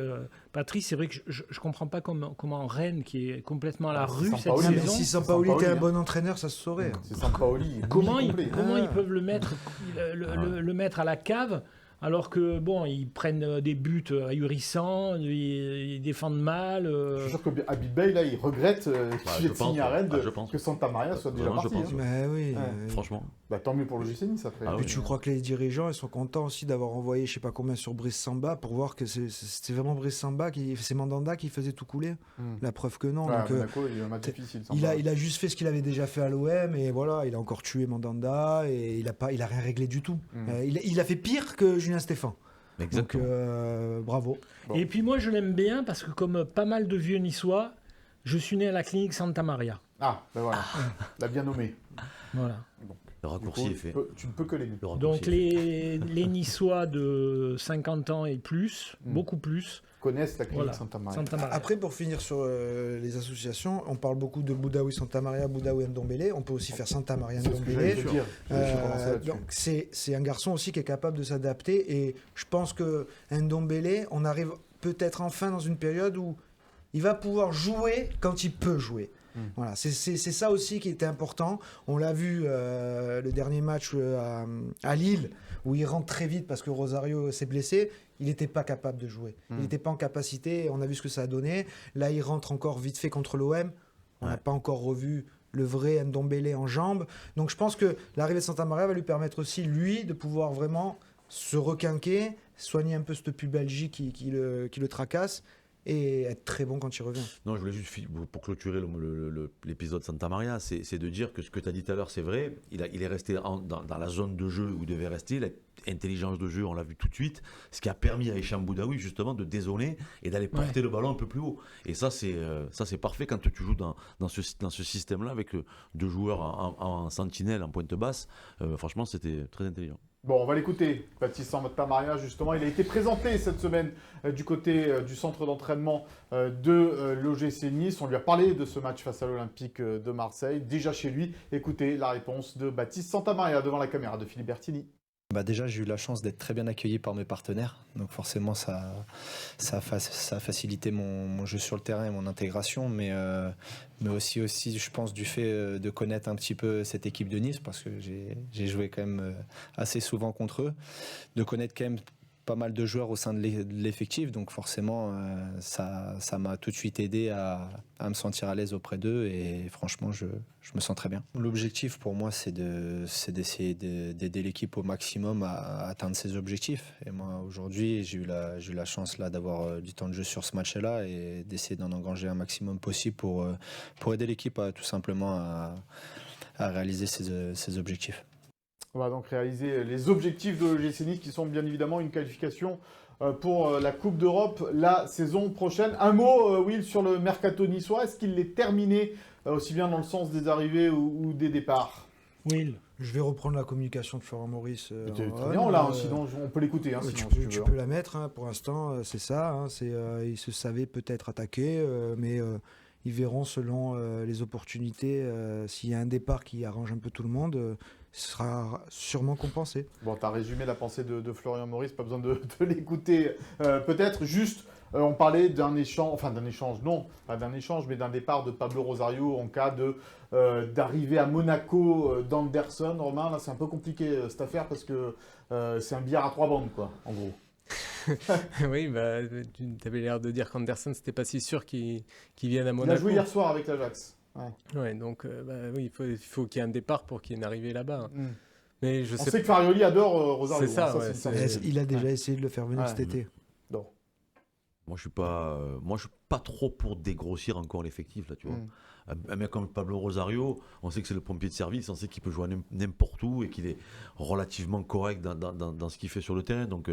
Patrice, c'est vrai que je ne comprends pas comment Rennes, qui est complètement à la rue cette Sampaoli, Mais saison, si Sampaoli, Sampaoli était un hein. bon entraîneur, ça se saurait. C'est Sampaoli. comment complet. ils peuvent le mettre, le mettre à la cave alors que bon, ils prennent des buts ahurissants, ils défendent mal. Je suis sûr que Habib Bey, là, il regrette qu'il je ait pense, signé à Rennes, je pense. que Santa Maria soit déjà Vraiment, je parti. pense. hein. Mais oui. Franchement. Bah, tant mieux pour le GC Nice après. Ah Puis oui. tu crois que les dirigeants ils sont contents aussi d'avoir envoyé je sais pas combien sur Brice Samba pour voir que c'était vraiment Brice Samba c'est Mandanda qui faisait tout couler. La preuve que non. Ouais, Donc, Monaco, il y a un match difficile. il a juste fait ce qu'il avait déjà fait à l'OM et voilà, il a encore tué Mandanda et il a rien réglé du tout. Il a fait pire que Julien Stéphan. Donc Exactement. bravo. Bon. Et puis moi, je l'aime bien parce que comme pas mal de vieux niçois, je suis né à la clinique Santa Maria. Ah, ben voilà. L'a bien nommé. Voilà. Le raccourci est fait. Tu ne peux que l'aimer. Le raccourci Donc est fait. les Niçois de 50 ans et plus, beaucoup plus, Connaissent la clinique voilà, Santa Maria. Santa Maria. Après, pour finir sur les associations, on parle beaucoup de Boudaoui Santa Maria, Boudaoui Ndombele. On peut aussi faire Santa Maria C'est ce que j'allais Ndombele. te dire. J'ai commencé là-dessus. Donc c'est un garçon aussi qui est capable de s'adapter et je pense que Ndombele, on arrive peut-être enfin dans une période où il va pouvoir jouer quand il peut jouer. Voilà, c'est ça aussi qui était important. On l'a vu le dernier match à Lille où il rentre très vite parce que Rosario s'est blessé. Il n'était pas capable de jouer. Il n'était pas en capacité. On a vu ce que ça a donné. Là, il rentre encore vite fait contre l'OM. On n'a pas encore revu le vrai Ndombele en jambes. Donc je pense que l'arrivée de Santa Maria va lui permettre aussi, lui, de pouvoir vraiment se requinquer, soigner un peu cette pubalgie qui le tracasse et être très bon quand il revient. Non, je voulais juste, pour clôturer l'épisode Santa Maria, c'est de dire que ce que tu as dit tout à l'heure, c'est vrai. Il est resté dans la zone de jeu où il devait rester. L'intelligence de jeu, on l'a vu tout de suite. Ce qui a permis à Hicham Boudaoui, justement, de dézoner et d'aller porter le ballon un peu plus haut. Et ça, c'est parfait quand tu joues dans ce système-là avec deux joueurs en sentinelle, en pointe basse. Franchement, c'était très intelligent. Bon, on va l'écouter, Baptiste Santa Maria, justement. Il a été présenté cette semaine du côté du centre d'entraînement de l'OGC Nice. On lui a parlé de ce match face à l'Olympique de Marseille, déjà chez lui. Écoutez la réponse de Baptiste Santa Maria devant la caméra de Philippe Bertini. Déjà, j'ai eu la chance d'être très bien accueilli par mes partenaires. Donc forcément, ça a facilité mon jeu sur le terrain et mon intégration. Mais aussi, je pense, du fait de connaître un petit peu cette équipe de Nice, parce que j'ai joué quand même assez souvent contre eux, de connaître quand même pas mal de joueurs au sein de l'effectif, donc forcément ça m'a tout de suite aidé à me sentir à l'aise auprès d'eux et franchement je me sens très bien. L'objectif pour moi c'est d'essayer d'aider l'équipe au maximum à atteindre ses objectifs et moi aujourd'hui j'ai eu la chance là d'avoir du temps de jeu sur ce match-là et d'essayer d'en engranger un maximum possible pour aider l'équipe tout simplement réaliser ses objectifs. On va donc réaliser les objectifs de l'OGC Nice qui sont bien évidemment une qualification pour la Coupe d'Europe la saison prochaine. Un mot, Will, sur le mercato niçois. Est-ce qu'il est terminé aussi bien dans le sens des arrivées ou des départs? Will. Je vais reprendre la communication de Florent Maurice. Très bien, là, sinon on peut l'écouter. Hein, tu peux la mettre, hein, pour l'instant, c'est ça. Hein, ils se savaient peut-être attaquer, mais ils verront selon les opportunités. S'il y a un départ qui arrange un peu tout le monde, ce sera sûrement compensé. Bon, tu as résumé la pensée de Florian Maurice, pas besoin de l'écouter. Peut-être juste, on parlait d'un échange, non, pas d'un échange, mais d'un départ de Pablo Rosario en cas d'arrivée à Monaco d'Anderson. Romain, là, c'est un peu compliqué cette affaire parce que c'est un billard à 3 bandes, quoi, en gros. Oui, bah, tu avais l'air de dire qu'Anderson, c'était pas si sûr qu'il vienne à Monaco. Il a joué hier soir avec l'Ajax. Ouais, donc oui, il faut qu'il y ait un départ pour qu'il y ait une arrivée là-bas. Mm. Mais On sait que Farioli adore Rosario. C'est ça, il a déjà essayé de le faire venir cet été. Non. Moi, je suis pas trop pour dégrossir encore l'effectif, là, tu vois. Un mec comme Pablo Rosario, on sait que c'est le pompier de service, on sait qu'il peut jouer n'importe où et qu'il est relativement correct dans ce qu'il fait sur le terrain. Donc,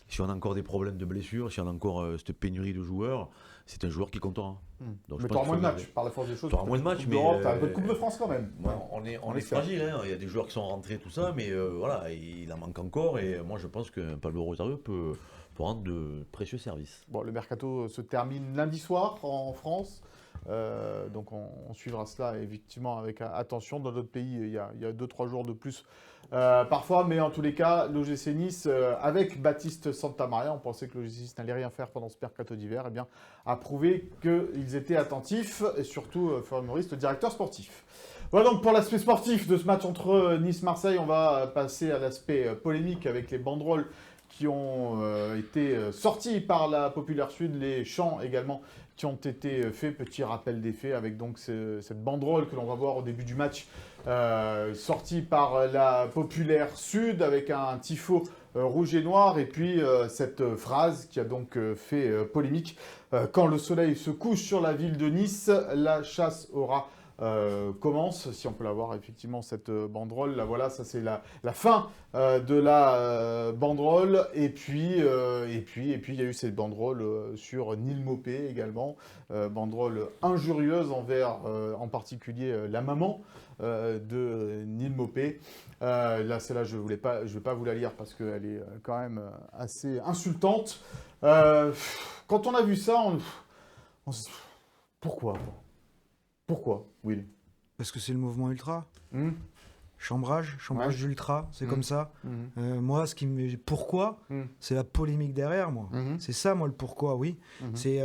si on a encore des problèmes de blessures, si on a encore cette pénurie de joueurs, c'est un joueur qui comptera. Donc, mais tu auras moins de matchs, par la force des choses. Tu auras moins de matchs, mais tu as un peu de Coupe de France quand même. On est fragile, hein. Il y a des joueurs qui sont rentrés, tout ça, mais voilà, il en manque encore. Et moi, je pense que Pablo Rosario peut rendre de précieux services. Bon, le mercato se termine lundi soir en France. Donc on suivra cela effectivement avec attention. Dans d'autres pays, il y a 2-3 jours de plus parfois, mais en tous les cas, l'OGC Nice, avec Baptiste Santamaria, on pensait que l'OGC Nice n'allait rien faire pendant ce mercato d'hiver, eh bien, a prouvé qu'ils étaient attentifs, et surtout Florent Maurice, le directeur sportif. Voilà donc pour l'aspect sportif de ce match entre Nice-Marseille. On va passer à l'aspect polémique avec les banderoles qui ont été sortis par la Populaire Sud, les chants également qui ont été faits. Petit rappel des faits avec donc cette banderole que l'on va voir au début du match, sortie par la Populaire Sud avec un tifo rouge et noir, et puis cette phrase qui a donc fait polémique. Quand le soleil se couche sur la ville de Nice, la chasse aura commence, si on peut la voir effectivement cette banderole, là voilà, ça c'est la fin de la banderole, et puis il y a eu cette banderole sur Neil Maupay également, banderole injurieuse envers en particulier la maman de Neil Maupay. Là celle-là je vais pas vous la lire parce qu'elle est quand même assez insultante. Quand on a vu ça, on se... Pourquoi, Will? Parce que c'est le mouvement ultra. Chambrage d'ultra, c'est comme ça. Moi, pourquoi, c'est la polémique derrière, moi. C'est ça, moi, le pourquoi, oui. C'est...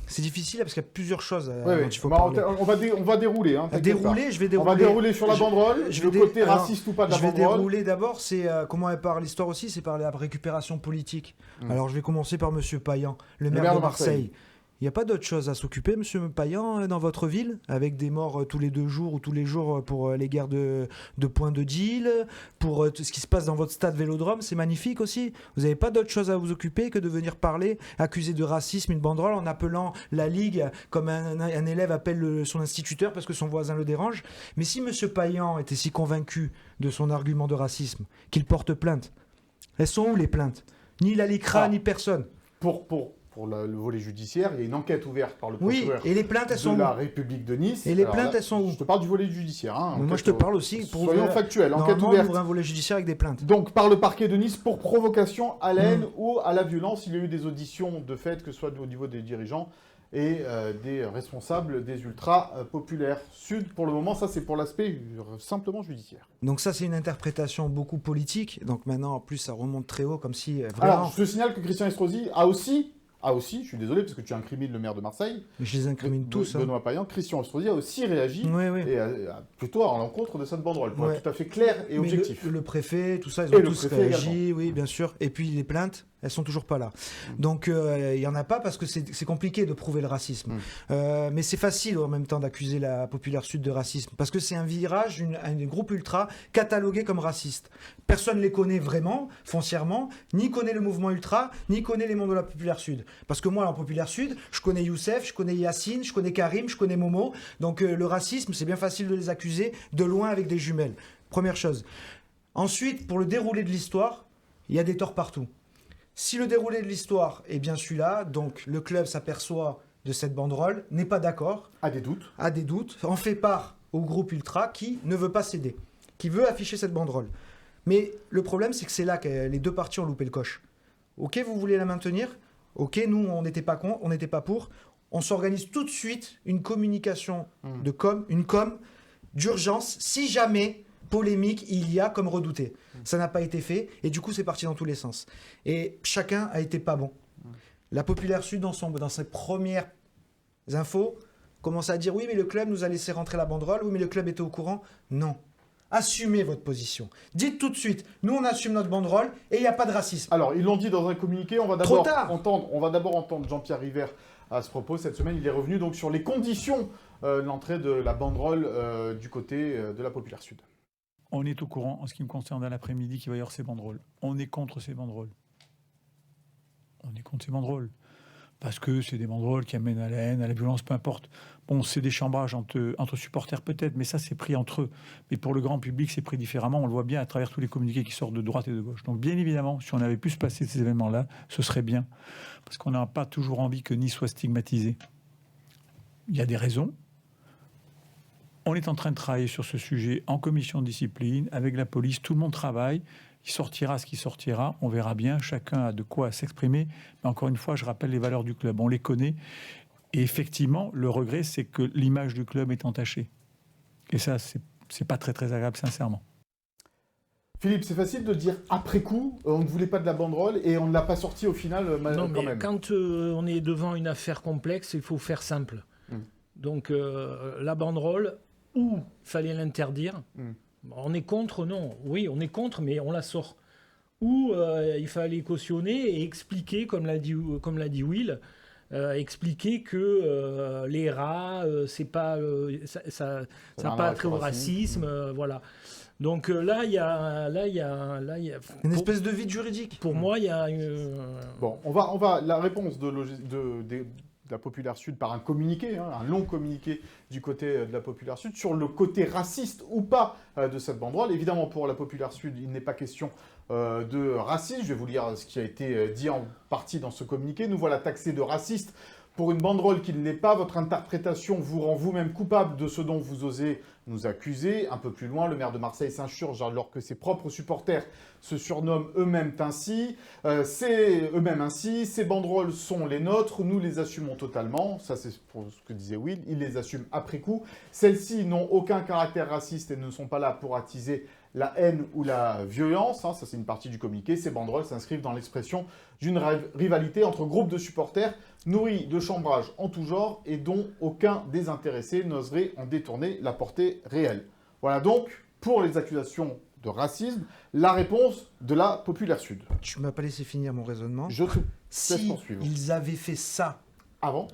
C'est difficile parce qu'il y a plusieurs choses dont il faut parler. On va dérouler. Hein, je vais dérouler. On va dérouler sur la banderole, le côté raciste ou pas de la banderole. Je vais dérouler d'abord, c'est comment elle part l'histoire aussi, c'est par la récupération politique. Alors je vais commencer par M. Payan, le maire de Marseille. Il n'y a pas d'autre chose à s'occuper, M. Payan, dans votre ville, avec des morts tous les 2 jours ou tous les jours pour les guerres de points de deal, pour tout ce qui se passe dans votre stade Vélodrome, c'est magnifique aussi. Vous n'avez pas d'autre chose à vous occuper que de venir parler, accuser de racisme une banderole en appelant la Ligue comme un élève appelle son instituteur parce que son voisin le dérange. Mais si M. Payan était si convaincu de son argument de racisme qu'il porte plainte, elles sont où les plaintes? Ni la LICRA, ni personne. Pour le volet judiciaire, il y a une enquête ouverte par le procureur et les plaintes, elles sont de la République de Nice. Et les plaintes, elles sont où? Je te parle du volet judiciaire. Moi, je te parle aussi pour... Soyons factuels, enquête ouverte. On ouvre un volet judiciaire avec des plaintes. Donc, par le parquet de Nice pour provocation à la haine ou à la violence. Il y a eu des auditions de fait, que ce soit au niveau des dirigeants et des responsables des ultras populaires sud. Pour le moment, ça, c'est pour l'aspect simplement judiciaire. Donc ça, c'est une interprétation beaucoup politique. Donc maintenant, en plus, ça remonte très haut, comme si... vraiment... Alors, je te signale que Christian Estrosi a aussi, je suis désolé parce que tu incrimines le maire de Marseille. Mais je les incrimine tous. Benoît Payan, Christian Estrosi a aussi réagi, oui. et plutôt à l'encontre de cette banderole, pour être tout à fait clair et objectif. Le préfet, tout ça, ils ont tous réagi, oui, bien sûr. Et puis les plaintes, elles sont toujours pas là. Donc il y en a pas parce que c'est compliqué de prouver le racisme. Mais c'est facile en même temps d'accuser la Populaire Sud de racisme parce que c'est un virage, un groupe ultra catalogué comme raciste. Personne ne les connaît vraiment, foncièrement, ni connaît le mouvement ultra, ni connaît les membres de la Populaire Sud. Parce que moi, en Populaire Sud, je connais Youssef, je connais Yacine, je connais Karim, je connais Momo. Donc le racisme, c'est bien facile de les accuser de loin avec des jumelles. Première chose. Ensuite, pour le déroulé de l'histoire, il y a des torts partout. Si le déroulé de l'histoire est bien celui-là, donc le club s'aperçoit de cette banderole, n'est pas d'accord, A des doutes. a des doutes, en fait part au groupe ultra qui ne veut pas céder, qui veut afficher cette banderole. Mais le problème, c'est que c'est là que les deux parties ont loupé le coche. Ok, vous voulez la maintenir? Ok, nous, on n'était pas con, on n'était pas pour. On s'organise tout de suite une communication une com d'urgence, si jamais polémique il y a comme redouté. Ça n'a pas été fait et du coup c'est parti dans tous les sens. Et chacun a été pas bon. La Populaire Sud dans ses premières infos commence à dire oui mais le club nous a laissé rentrer la banderole, oui mais le club était au courant. Non. Assumez votre position. Dites tout de suite, nous on assume notre banderole et il n'y a pas de racisme. Alors, ils l'ont dit dans un communiqué, on va d'abord entendre Jean-Pierre River à ce propos. Cette semaine, il est revenu donc sur les conditions de l'entrée de la banderole du côté de la Populaire Sud. On est au courant, en ce qui me concerne, à l'après-midi, qu'il va y avoir ces banderoles. On est contre ces banderoles. Parce que c'est des banderoles qui amènent à la haine, à la violence, peu importe. Bon, c'est des chambrages entre supporters peut-être, mais ça, c'est pris entre eux. Mais pour le grand public, c'est pris différemment. On le voit bien à travers tous les communiqués qui sortent de droite et de gauche. Donc, bien évidemment, si on avait pu se passer ces événements-là, ce serait bien. Parce qu'on n'a pas toujours envie que Nice soit stigmatisé. Il y a des raisons. On est en train de travailler sur ce sujet en commission de discipline, avec la police. Tout le monde travaille. Il sortira ce qui sortira, on verra bien, chacun a de quoi s'exprimer. Mais encore une fois, je rappelle les valeurs du club, on les connaît. Et effectivement, le regret, c'est que l'image du club est entachée. Et ça, c'est pas très très agréable, sincèrement. Philippe, c'est facile de dire après coup, on ne voulait pas de la banderole et on ne l'a pas sorti au final Non, quand mais même. quand on est devant une affaire complexe, il faut faire simple. Donc la banderole, où il fallait l'interdire. On est contre, non. Oui, on est contre, mais on la sort. Ou il fallait cautionner et expliquer, comme l'a dit Will, expliquer que les rats, c'est pas, ça n'a pas trait au racisme, voilà. Donc là, il y a une espèce de vide juridique. Pour moi, il y a Bon, on va la réponse de la Populaire Sud par un communiqué, un long communiqué du côté de la Populaire Sud, sur le côté raciste ou pas de cette banderole. Évidemment, pour la Populaire Sud, il n'est pas question de racisme. Je vais vous lire ce qui a été dit en partie dans ce communiqué. Nous voilà taxés de racistes pour une banderole qui ne l'est pas. Votre interprétation vous rend vous-même coupable de ce dont vous osez nous accuser. Un peu plus loin, le maire de Marseille s'insurge alors que ses propres supporters se surnomment eux-mêmes ainsi. Ces banderoles sont les nôtres, nous les assumons totalement. Ça, c'est pour ce que disait Will. Il les assume après coup. Celles-ci n'ont aucun caractère raciste et ne sont pas là pour attiser la haine ou la violence. Ça, c'est une partie du communiqué. Ces banderoles s'inscrivent dans l'expression d'une rivalité entre groupes de supporters nourris de chambrages en tout genre et dont aucun des intéressés n'oserait en détourner la portée réelle. Voilà donc, pour les accusations de racisme, la réponse de la Populaire Sud. Tu ne m'as pas laissé finir mon raisonnement. Si ils avaient fait ça avant,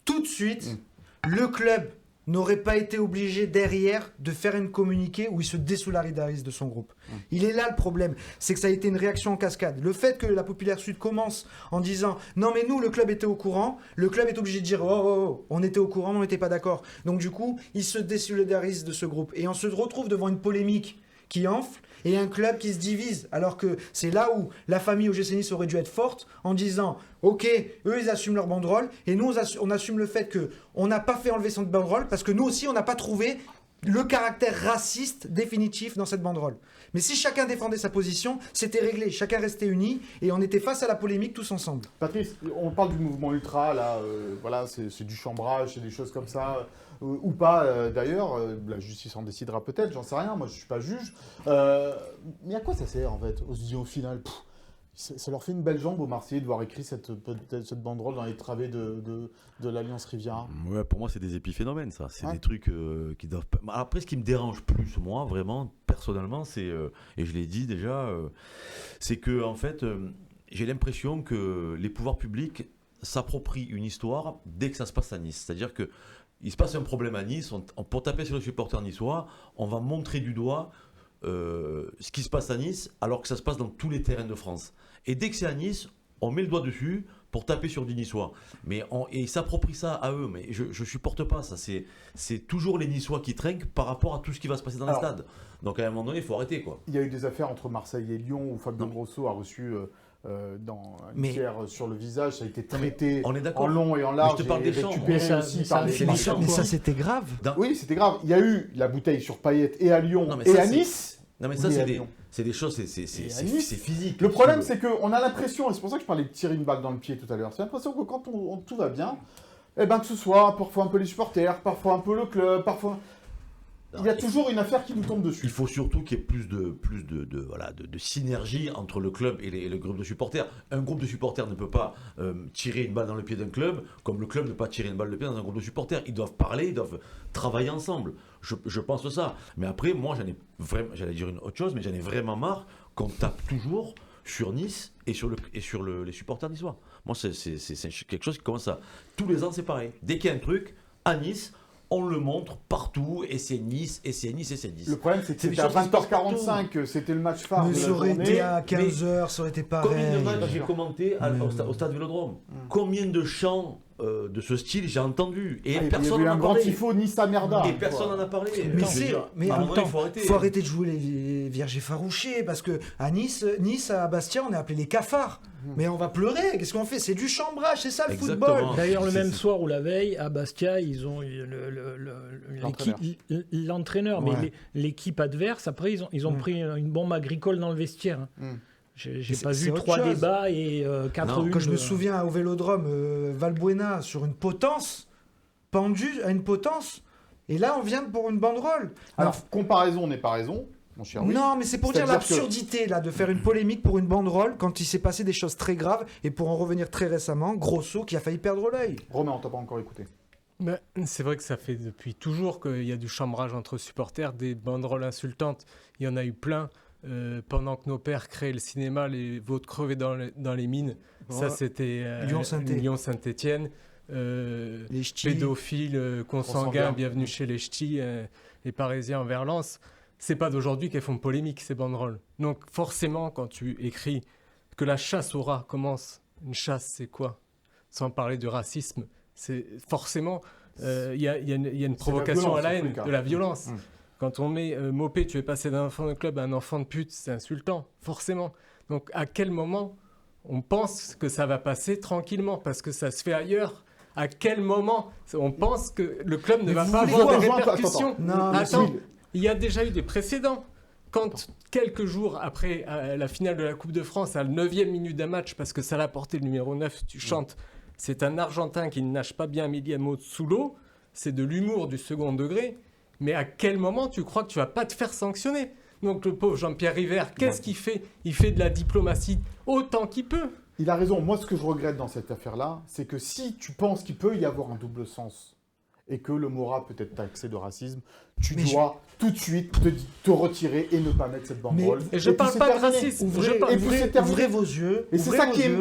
tout de suite, le club n'aurait pas été obligé derrière de faire une communiqué où il se désolidarise de son groupe. Il est là le problème, c'est que ça a été une réaction en cascade. Le fait que la Populaire Sud commence en disant « Non mais nous, le club était au courant », le club est obligé de dire « Oh, on était au courant, on n'était pas d'accord ». Donc du coup, il se désolidarise de ce groupe. Et on se retrouve devant une polémique qui enfle et un club qui se divise. Alors que c'est là où la famille OGC Nice aurait dû être forte en disant « Ok, eux ils assument leur banderole et nous on assume le fait qu'on n'a pas fait enlever son banderole parce que nous aussi on n'a pas trouvé le caractère raciste définitif dans cette banderole. » Mais si chacun défendait sa position, c'était réglé. Chacun restait uni et on était face à la polémique tous ensemble. Patrice, on parle du mouvement ultra, là, voilà, c'est du chambrage, c'est des choses comme ça, ou pas d'ailleurs, la justice en décidera peut-être, j'en sais rien, moi je suis pas juge. Mais à quoi ça sert en fait? On se dit au final, ça leur fait une belle jambe aux Marseillais de voir écrit cette banderole dans les travées de l'Alliance Riviera. Ouais, pour moi, c'est des épiphénomènes, ça. C'est des trucs qui doivent pas... Après, ce qui me dérange plus, moi, vraiment, personnellement, c'est, et je l'ai dit déjà, c'est que, en fait, j'ai l'impression que les pouvoirs publics s'approprient une histoire dès que ça se passe à Nice. C'est-à-dire qu'il se passe un problème à Nice, pour taper sur les supporters niçois, on va montrer du doigt ce qui se passe à Nice, alors que ça se passe dans tous les terrains de France. Et dès que c'est à Nice, on met le doigt dessus pour taper sur des Niçois. Et ils s'approprient ça à eux. Mais je ne supporte pas ça. C'est toujours les Niçois qui trinquent par rapport à tout ce qui va se passer dans les stades. Donc à un moment donné, il faut arrêter, quoi. Il y a eu des affaires entre Marseille et Lyon où Fabien Grosso a reçu dans une pierre sur le visage. Ça a été traité en long et en large. Je te parle des champs. Récupéré aussi par les champs. Mais ça, c'était grave. Oui, c'était grave. Il y a eu la bouteille sur Payet et à Lyon et à Nice. Non, mais ça, c'est des choses, c'est physique. Le problème, c'est qu'on a l'impression, et c'est pour ça que je parlais de tirer une balle dans le pied tout à l'heure, c'est l'impression que quand tout va bien, eh ben, que ce soit parfois un peu les supporters, parfois un peu le club, parfois... Il y a toujours une affaire qui nous tombe dessus. Il faut surtout qu'il y ait plus de synergie entre le club et le groupe de supporters. Un groupe de supporters ne peut pas tirer une balle dans le pied d'un club, comme le club ne peut pas tirer une balle dans le pied dans un groupe de supporters. Ils doivent parler, ils doivent travailler ensemble. Je pense ça. Mais après, moi, j'allais dire une autre chose, mais j'en ai vraiment marre qu'on tape toujours sur Nice et sur les supporters niçois. Moi, c'est quelque chose qui commence à... Tous les ans, c'est pareil. Dès qu'il y a un truc, à Nice... On le montre partout, et c'est Nice, et c'est Nice, et c'est Nice. Le problème, c'est que c'était à 20h45, c'était le match phare de la journée. Mais ça aurait été à 15h, ça aurait été pareil. Combien de matchs j'ai commenté au stade Vélodrome? Combien de chants de ce style j'ai entendu? Et personne il y a eu n'en a un grand parlé. tifo Nice à Merda. Et personne n'en a parlé. Mais en même temps, il faut arrêter de jouer les vierges effarouchés, parce que à Nice, à Bastia, on est appelé les cafards. Mais on va pleurer, qu'est-ce qu'on fait? C'est du chambrage, c'est ça le football. D'ailleurs, le même soir ou la veille, à Bastia, ils ont eu l'entraîneur, mais l'équipe adverse, après, ils ont pris une bombe agricole dans le vestiaire. J'ai pas vu 3 débats et 4 Quand je me souviens au Vélodrome, Valbuena, sur une potence, pendu à une potence, et là, on vient pour une banderole. Alors, comparaison n'est pas raison. Mon cher Louis. Non, mais c'est pour dire l'absurdité là de faire une polémique pour une banderole quand il s'est passé des choses très graves. Et pour en revenir très récemment, Grosso qui a failli perdre l'œil. Romain, on t'a pas encore écouté. C'est vrai que ça fait depuis toujours qu'il y a du chambrage entre supporters, des banderoles insultantes. Il y en a eu plein. Pendant que nos pères créaient le cinéma, les vôtres crevaient dans les mines. Ça, c'était Lyon-Saint-Étienne. Les ch'tis. Pédophiles, consanguins, bienvenue chez les ch'tis, les Parisiens envers Lens. C'est pas d'aujourd'hui qu'elles font polémique, ces banderoles. Donc forcément, quand tu écris que la chasse au rat commence, une chasse, c'est quoi? Sans parler du racisme, c'est forcément... Il y a une provocation à la haine, de la violence. Quand on met Mopé, tu es passé d'un enfant de club à un enfant de pute, c'est insultant, forcément. Donc à quel moment on pense que ça va passer tranquillement? Parce que ça se fait ailleurs. À quel moment on pense que le club ne va pas avoir des répercussions? Attends. Il y a déjà eu des précédents. Quand, quelques jours après la finale de la Coupe de France, à la 9e minute d'un match, parce que ça l'a porté le numéro 9, tu chantes « C'est un Argentin qui ne nage pas bien Emiliano sous l'eau », c'est de l'humour du second degré, mais à quel moment tu crois que tu vas pas te faire sanctionner? Donc le pauvre Jean-Pierre River, qu'est-ce qu'il fait? Il fait de la diplomatie autant qu'il peut. Il a raison. Moi, ce que je regrette dans cette affaire-là, c'est que si tu penses qu'il peut y avoir un double sens, et que le mot rat peut être taxé de racisme, tu dois tout de suite te retirer et ne pas mettre cette banderole. Et je parle pas de racisme. Ouvrez vos yeux. Et c'est ça qui est...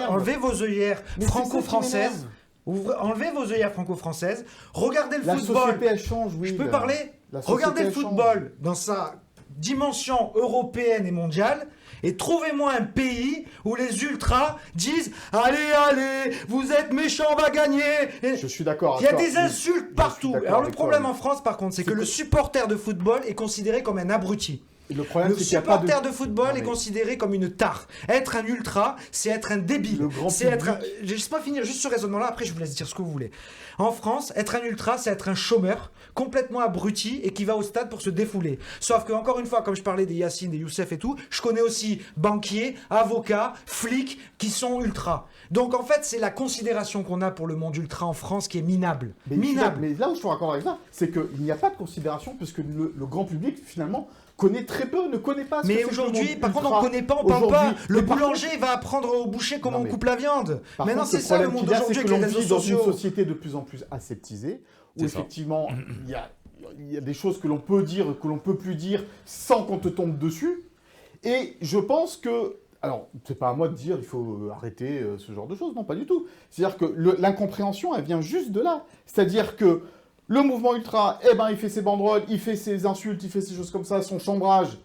Enlevez vos œillères franco-françaises. Enlevez vos œillères franco-françaises. Regardez le football. La société, elle change, oui. Je peux parler? Regardez le football dans sa dimension européenne et mondiale. Et trouvez-moi un pays où les ultras disent « Allez, vous êtes méchants, on va gagner !» Je suis d'accord. Il y a des insultes partout. Alors le problème en France, par contre, c'est que le supporter de football est considéré comme un abruti. Le supporter de football est considéré comme une tare. Être un ultra, c'est être un débile. Je ne sais pas finir juste ce raisonnement-là, après je vous laisse dire ce que vous voulez. En France, être un ultra, c'est être un chômeur complètement abruti et qui va au stade pour se défouler. Sauf que, encore une fois, comme je parlais des Yacine, des Youssef et tout, je connais aussi banquiers, avocats, flics qui sont ultras. Donc en fait, c'est la considération qu'on a pour le monde ultra en France qui est minable. Mais là où je suis d'accord avec ça, c'est qu'il n'y a pas de considération puisque le grand public, finalement, connaît très peu, ne connaît pas ce mais que aujourd'hui, par contre, on ne connaît pas, on parle pas. Le boulanger va apprendre au boucher comment on coupe la viande. Maintenant, c'est ça le monde d'aujourd'hui avec les réseaux sociaux. Dans une société de plus en plus aseptisée, où effectivement, il y a des choses que l'on peut dire, que l'on peut plus dire, sans qu'on te tombe dessus. Et je pense que Alors, c'est pas à moi de dire il faut arrêter ce genre de choses, non, pas du tout. C'est-à-dire que l'incompréhension, elle vient juste de là. C'est-à-dire que le mouvement ultra, il fait ses banderoles, il fait ses insultes, il fait ces choses comme ça, son chambrage,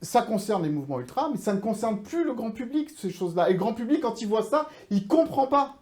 ça concerne les mouvements ultra, mais ça ne concerne plus le grand public, ces choses-là. Et le grand public, quand il voit ça, il comprend pas.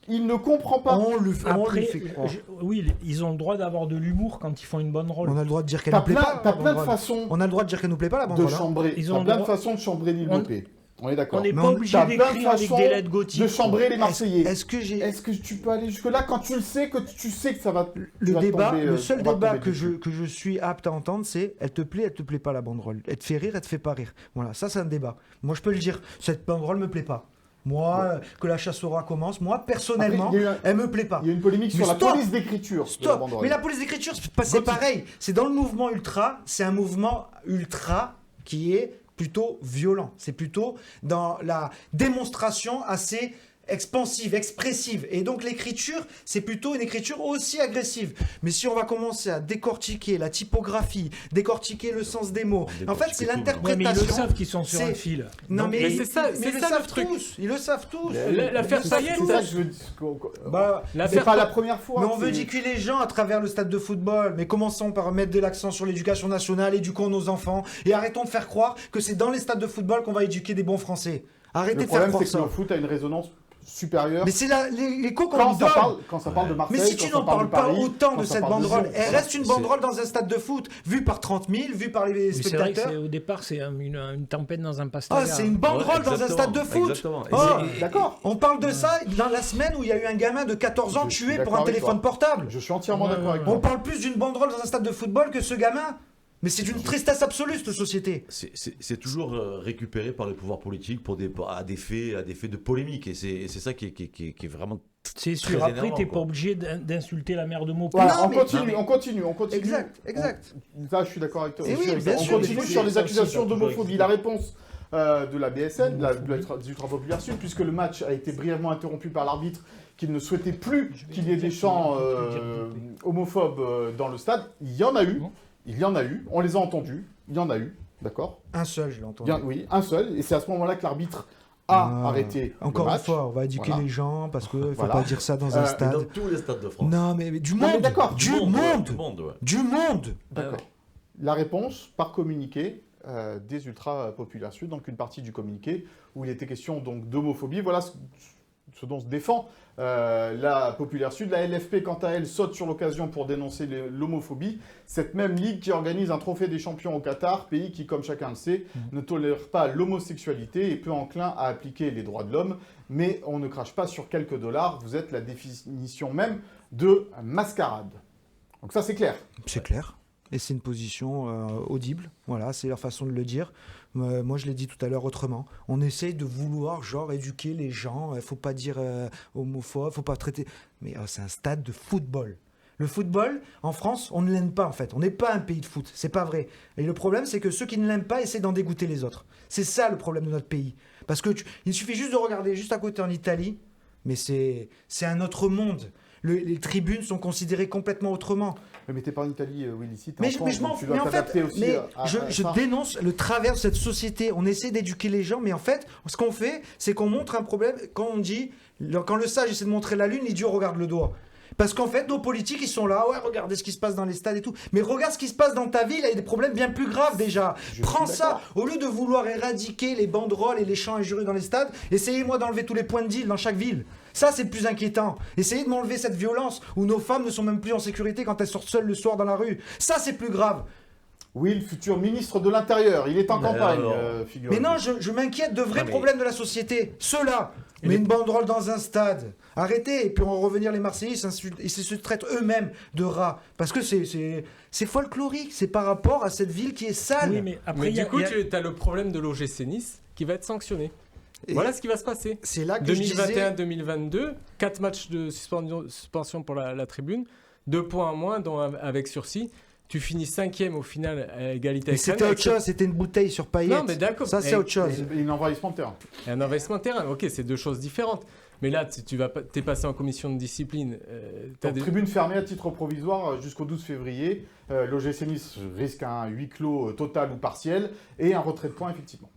Il ne comprend pas. On le fait Après, croire. oui, ils ont le droit d'avoir de l'humour quand ils font une bonne rôle. On a le droit de dire qu'elle nous plaît pas. T'as la plein de banderole. façons On a le droit de dire qu'elle nous plaît pas la de banderole. hein. chambrer. Ils T'as ont plein le de droit- façons de chambrer l'île On- Mopé. On est On d'accord. n'est Mais pas on- obligé T'as plein de d'écrire avec façons des lettres gothiques. de chambrer les Marseillais. Est-ce que j'ai Est-ce que tu peux aller jusque-là quand tu le sais que tu sais que ça va. le débat, le seul on va débat tomber que dessus. je suis apte à entendre, c'est elle te plaît pas la banderole. Elle te fait rire, elle te fait pas rire. Voilà, ça c'est un débat. Moi je peux le dire, cette banderole me plaît pas. Moi, que la chasse au rat commence, moi personnellement, Après, il y a eu elle me plaît pas. Il y a une polémique Mais sur stop la police d'écriture. de la Stop. banderole. Mais la police d'écriture, c'est pareil. C'est dans le mouvement ultra, c'est un mouvement ultra qui est plutôt violent. C'est plutôt dans la démonstration assez expansive, expressive. Et donc l'écriture, c'est plutôt une écriture aussi agressive. Mais si on va commencer à décortiquer la typographie, décortiquer le sens des mots, en fait c'est tout, Ouais, mais ils le l'interprétation. savent qu'ils sont sur C'est- un fil. Non Donc, mais, mais ils- c'est ça- mais c'est ils le ça le savent truc. tous. Ils le savent tous. L'affaire C'est Payet, ça que je veux dire. Bah, C'est l'affaire pas la première fois. mais on veut c'est- éduquer les gens à travers le stade de football. Mais commençons par mettre de l'accent sur l'éducation nationale, éduquons nos enfants et arrêtons de faire croire que c'est dans les stades de football qu'on va éduquer des bons Français. Arrêtez Le de faire problème, croire c'est que ça. le foot a une résonance supérieure. Mais c'est l'écho qu'on Quand nous ça, donne. quand ça parle de Marseille, Mais si tu quand n'en ça parle parles de pas Paris, autant quand de ça cette parle de banderole, Lyon, elle voilà. reste une banderole dans un stade de foot, vue par 30 000, vue par les Mais c'est vrai que spectateurs. au départ, c'est une tempête dans un Ah, pastaga. c'est une banderole dans un stade de foot. Exactement. Oh, D'accord. on parle de ça dans la semaine où il y a eu un gamin de 14 ans Je suis tué pour d'accord un avec téléphone toi. portable. Je suis entièrement Ouais, d'accord avec ouais, toi. On parle plus d'une banderole dans un stade de football que ce gamin. Mais c'est une tristesse absolue, cette société. C'est toujours récupéré par les pouvoirs politiques à des faits de polémique. Et c'est ça qui est vraiment. C'est Très sûr. Après, énervant, t'es quoi. pas obligé d'insulter la mère de Mopé. Voilà, Non, on mais- continue. Exact. Là, je suis d'accord avec toi. Et aussi oui, avec bien ça. sûr, On continue mais sur les ça aussi, accusations ça a toujours d'homophobie. La réponse de la BSN, des Ultra Populaire Sud, puisque le match a été brièvement interrompu par l'arbitre, qu'il ne souhaitait plus qu'il y ait des chants homophobes dans le stade. Il y en a eu. On les a entendus. Il y en a eu. D'accord. Un seul, je l'ai entendu. Oui, un seul. Et c'est à ce moment-là que l'arbitre a arrêté Encore le une match. fois, on va éduquer Voilà. les gens parce qu'il ne faut Voilà. pas dire ça dans un Dans stade. tous les stades de France. Non, mais du Non, mais monde. d'accord. Du ouais, monde. du monde, ouais. Du monde. D'accord. La réponse par communiqué des Ultra Populaire Sud, donc une partie du communiqué où il était question donc d'homophobie. Voilà ce dont se défend la Populaire Sud. La LFP, quant à elle, saute sur l'occasion pour dénoncer l'homophobie. Cette même ligue qui organise un trophée des champions au Qatar, pays qui, comme chacun le sait, ne tolère pas l'homosexualité et peu enclin à appliquer les droits de l'homme. Mais on ne crache pas sur quelques dollars. Vous êtes la définition même de mascarade. Donc ça, c'est clair. C'est clair. Et c'est une position audible. Voilà, c'est leur façon de le dire. Moi, je l'ai dit tout à l'heure autrement. On essaye de vouloir, genre, éduquer les gens. Faut pas dire homophobe, faut pas traiter. Mais c'est un stade de football. Le football, en France, on ne l'aime pas, en fait. On n'est pas un pays de foot. C'est pas vrai. Et le problème, c'est que ceux qui ne l'aiment pas essaient d'en dégoûter les autres. C'est ça le problème de notre pays. Parce que il suffit juste de regarder juste à côté en Italie, mais c'est un autre monde. Les tribunes sont considérées complètement autrement. Mais t'es pas en Italie, Willy, ici, t'es Mais en je France, m'en donc tu fous. dois Mais en fait, t'adapter aussi je ça. dénonce le travers de cette société. On essaie d'éduquer les gens, mais en fait, ce qu'on fait, c'est qu'on montre un problème. Quand on dit, quand le sage essaie de montrer la lune, l'idiot regarde le doigt. Parce qu'en fait, nos politiques, ils sont là, ouais, regardez ce qui se passe dans les stades et tout. Mais regarde ce qui se passe dans ta ville, il y a des problèmes bien plus graves déjà. Je Prends suis ça, d'accord. au lieu de vouloir éradiquer les banderoles et les chants injurieux dans les stades, essayez-moi d'enlever tous les points de deal dans chaque ville. Ça, c'est le plus inquiétant. Essayez de m'enlever cette violence où nos femmes ne sont même plus en sécurité quand elles sortent seules le soir dans la rue. Ça, c'est plus grave. Oui, le futur ministre de l'Intérieur, il est en Mais campagne, alors figurez-vous. Mais non, je m'inquiète de vrais mais- problèmes de la société. Ceux-là. Mais une banderole dans un stade. Arrêtez. Et puis on va revenir les Marseillais, ils se traitent eux-mêmes de rats. Parce que c'est folklorique. C'est par rapport à cette ville qui est sale. Oui, mais après, Mais il y a- du coup, il y a- tu as le problème de l'OGC Nice qui va être sanctionné. Et Voilà ce qui va se passer. c'est là que je disais... 2021-2022, 4 matchs de suspension pour la tribune, 2 points en moins, dont avec sursis. Tu finis 5e au final à égalité Mais avec c'était Rennes, autre chose. C'était une bouteille sur Payet. Non, mais d'accord. Ça, c'est Et- autre chose. Et un envahissement de terrain. Et un envahissement de terrain, ok, c'est deux choses différentes. Mais là, t'es passé en commission de discipline. Donc, tribune fermée à titre provisoire jusqu'au 12 février. L'OGC Nice risque un huis clos total ou partiel et un retrait de points, effectivement.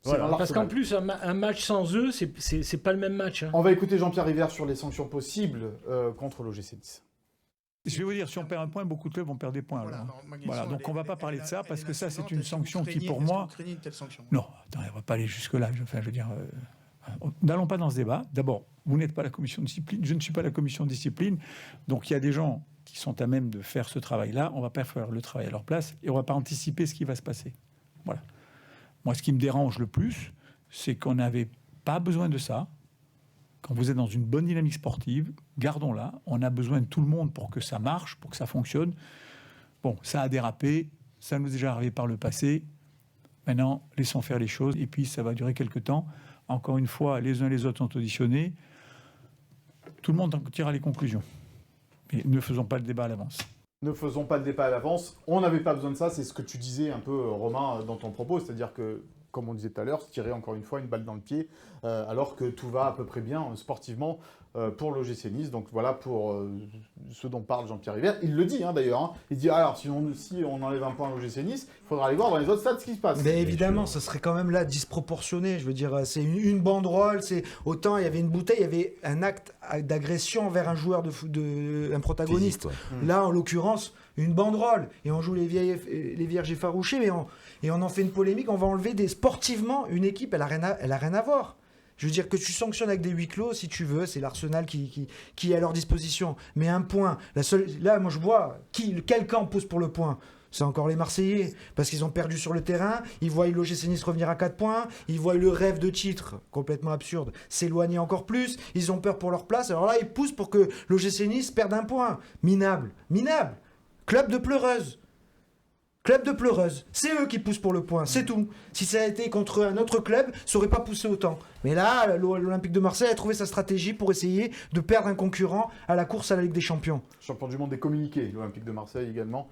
Voilà. Parce qu'en plus, un match sans eux, c'est pas le même match. Hein. On va écouter Jean-Pierre River sur les sanctions possibles contre l'OGC Nice. Je vais vous dire, si on perd un point, beaucoup de clubs vont perdre des points. Voilà, donc on ne va pas parler de ça, parce que ça, c'est une sanction qui, pour moi... Non, attends, on ne va pas aller jusque-là. Enfin, je veux dire, n'allons pas dans ce débat. D'abord, vous n'êtes pas la commission de discipline, je ne suis pas la commission de discipline, donc il y a des gens qui sont à même de faire ce travail-là. On ne va pas faire le travail à leur place, et on ne va pas anticiper ce qui va se passer. Voilà. Moi, ce qui me dérange le plus, c'est qu'on n'avait pas besoin de ça. Quand vous êtes dans une bonne dynamique sportive, gardons-la. On a besoin de tout le monde pour que ça marche, pour que ça fonctionne. Bon, ça a dérapé, ça nous est déjà arrivé par le passé. Maintenant, laissons faire les choses. Et puis, ça va durer quelques temps. Encore une fois, les uns et les autres sont auditionnés. Tout le monde en tirera les conclusions. Mais ne faisons pas le débat à l'avance. Ne faisons pas le débat à l'avance. On n'avait pas besoin de ça. C'est ce que tu disais un peu, Romain, dans ton propos. C'est-à-dire que, comme on disait tout à l'heure, se tirer encore une fois une balle dans le pied, alors que tout va à peu près bien sportivement pour l'OGC Nice. Donc voilà pour ce dont parle Jean-Pierre River. Il le dit d'ailleurs. Hein. Il dit alors si on enlève un point à l'OGC Nice, il faudra aller voir dans les autres stades ce qui se passe. Mais évidemment, ça serait quand même là disproportionné. Je veux dire, c'est une banderole. C'est autant il y avait une bouteille, il y avait un acte d'agression envers un joueur un protagoniste. Physique, Là, en l'occurrence, une banderole. Et on joue les vierges effarouchées, et on en fait une polémique. On va enlever sportivement une équipe. Elle a rien à voir. Je veux dire que tu sanctionnes avec des huis clos, si tu veux, c'est l'Arsenal qui est à leur disposition. Mais un point, là, moi je vois, quel camp pousse pour le point ? C'est encore les Marseillais, parce qu'ils ont perdu sur le terrain, ils voient l'OGC Nice revenir à 4 points, ils voient le rêve de titre, complètement absurde, s'éloigner encore plus, ils ont peur pour leur place, alors là ils poussent pour que l'OGC Nice perde un point. Minable. Club de pleureuses. C'est eux qui poussent pour le point, c'est tout. Si ça a été contre un autre club, ça n'aurait pas poussé autant. Mais là, l'Olympique de Marseille a trouvé sa stratégie pour essayer de perdre un concurrent à la course à la Ligue des Champions. Champion du monde des communiqués, l'Olympique de Marseille également,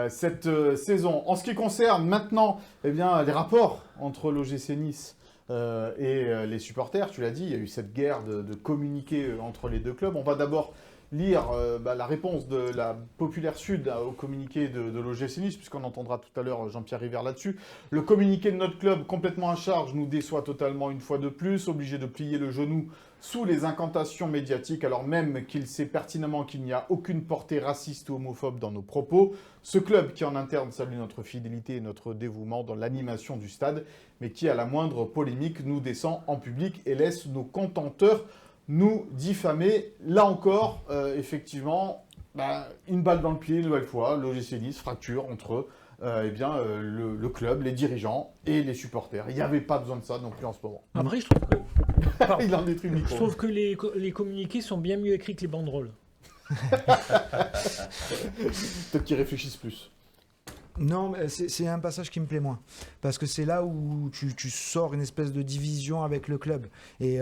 cette saison. En ce qui concerne maintenant les rapports entre l'OGC Nice et les supporters, tu l'as dit, il y a eu cette guerre de communiqués entre les deux clubs. On va d'abord lire la réponse de la Populaire Sud au communiqué de l'OGC Nice, puisqu'on entendra tout à l'heure Jean-Pierre River là-dessus. Le communiqué de notre club, complètement à charge, nous déçoit totalement une fois de plus, obligé de plier le genou sous les incantations médiatiques, alors même qu'il sait pertinemment qu'il n'y a aucune portée raciste ou homophobe dans nos propos. Ce club qui en interne salue notre fidélité et notre dévouement dans l'animation du stade, mais qui à la moindre polémique nous descend en public et laisse nos contenteurs nous diffamer. Là encore, effectivement, une balle dans le pied, une nouvelle fois, l'OGC Nice fracture entre le club, les dirigeants et les supporters. Il n'y avait pas besoin de ça non plus en ce moment. Après, je trouve que, Il en détruit le micro. je trouve que les communiqués sont bien mieux écrits que les banderoles. Peut-être qu'ils réfléchissent plus. Non, mais c'est un passage qui me plaît moins. Parce que c'est là où tu sors une espèce de division avec le club. Et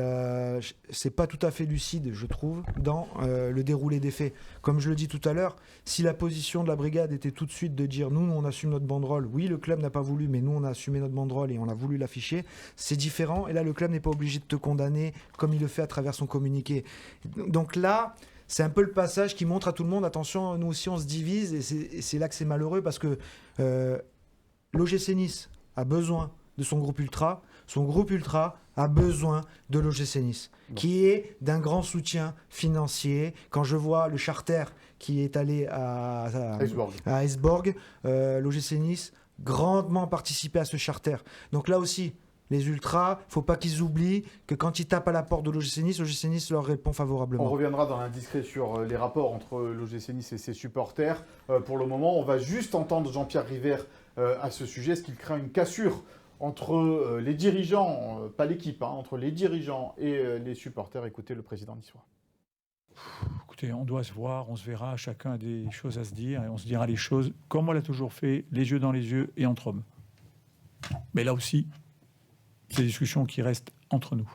c'est pas tout à fait lucide, je trouve, dans le déroulé des faits. Comme je le dis tout à l'heure, si la position de la brigade était tout de suite de dire nous on assume notre banderole, oui, le club n'a pas voulu, mais nous on a assumé notre banderole et on a voulu l'afficher, c'est différent. Et là, le club n'est pas obligé de te condamner comme il le fait à travers son communiqué. Donc là, c'est un peu le passage qui montre à tout le monde, attention, nous aussi on se divise, et c'est là que c'est malheureux, parce que l'OGC Nice a besoin de son groupe ultra a besoin de l'OGC Nice, qui est d'un grand soutien financier. Quand je vois le charter qui est allé à Esborg, l'OGC Nice grandement participé à ce charter. Donc là aussi, les ultras, il ne faut pas qu'ils oublient que quand ils tapent à la porte de l'OGC Nice leur répond favorablement. On reviendra dans l'indiscret sur les rapports entre l'OGC Nice et ses supporters. Pour le moment, on va juste entendre Jean-Pierre River à ce sujet. Est-ce qu'il craint une cassure entre les dirigeants, pas l'équipe, entre les dirigeants et les supporters? Écoutez le président niçois. Écoutez, on doit se voir, on se verra, chacun a des choses à se dire, et on se dira les choses comme on l'a toujours fait, les yeux dans les yeux et entre hommes. Mais là aussi, c'est des discussions qui restent entre nous.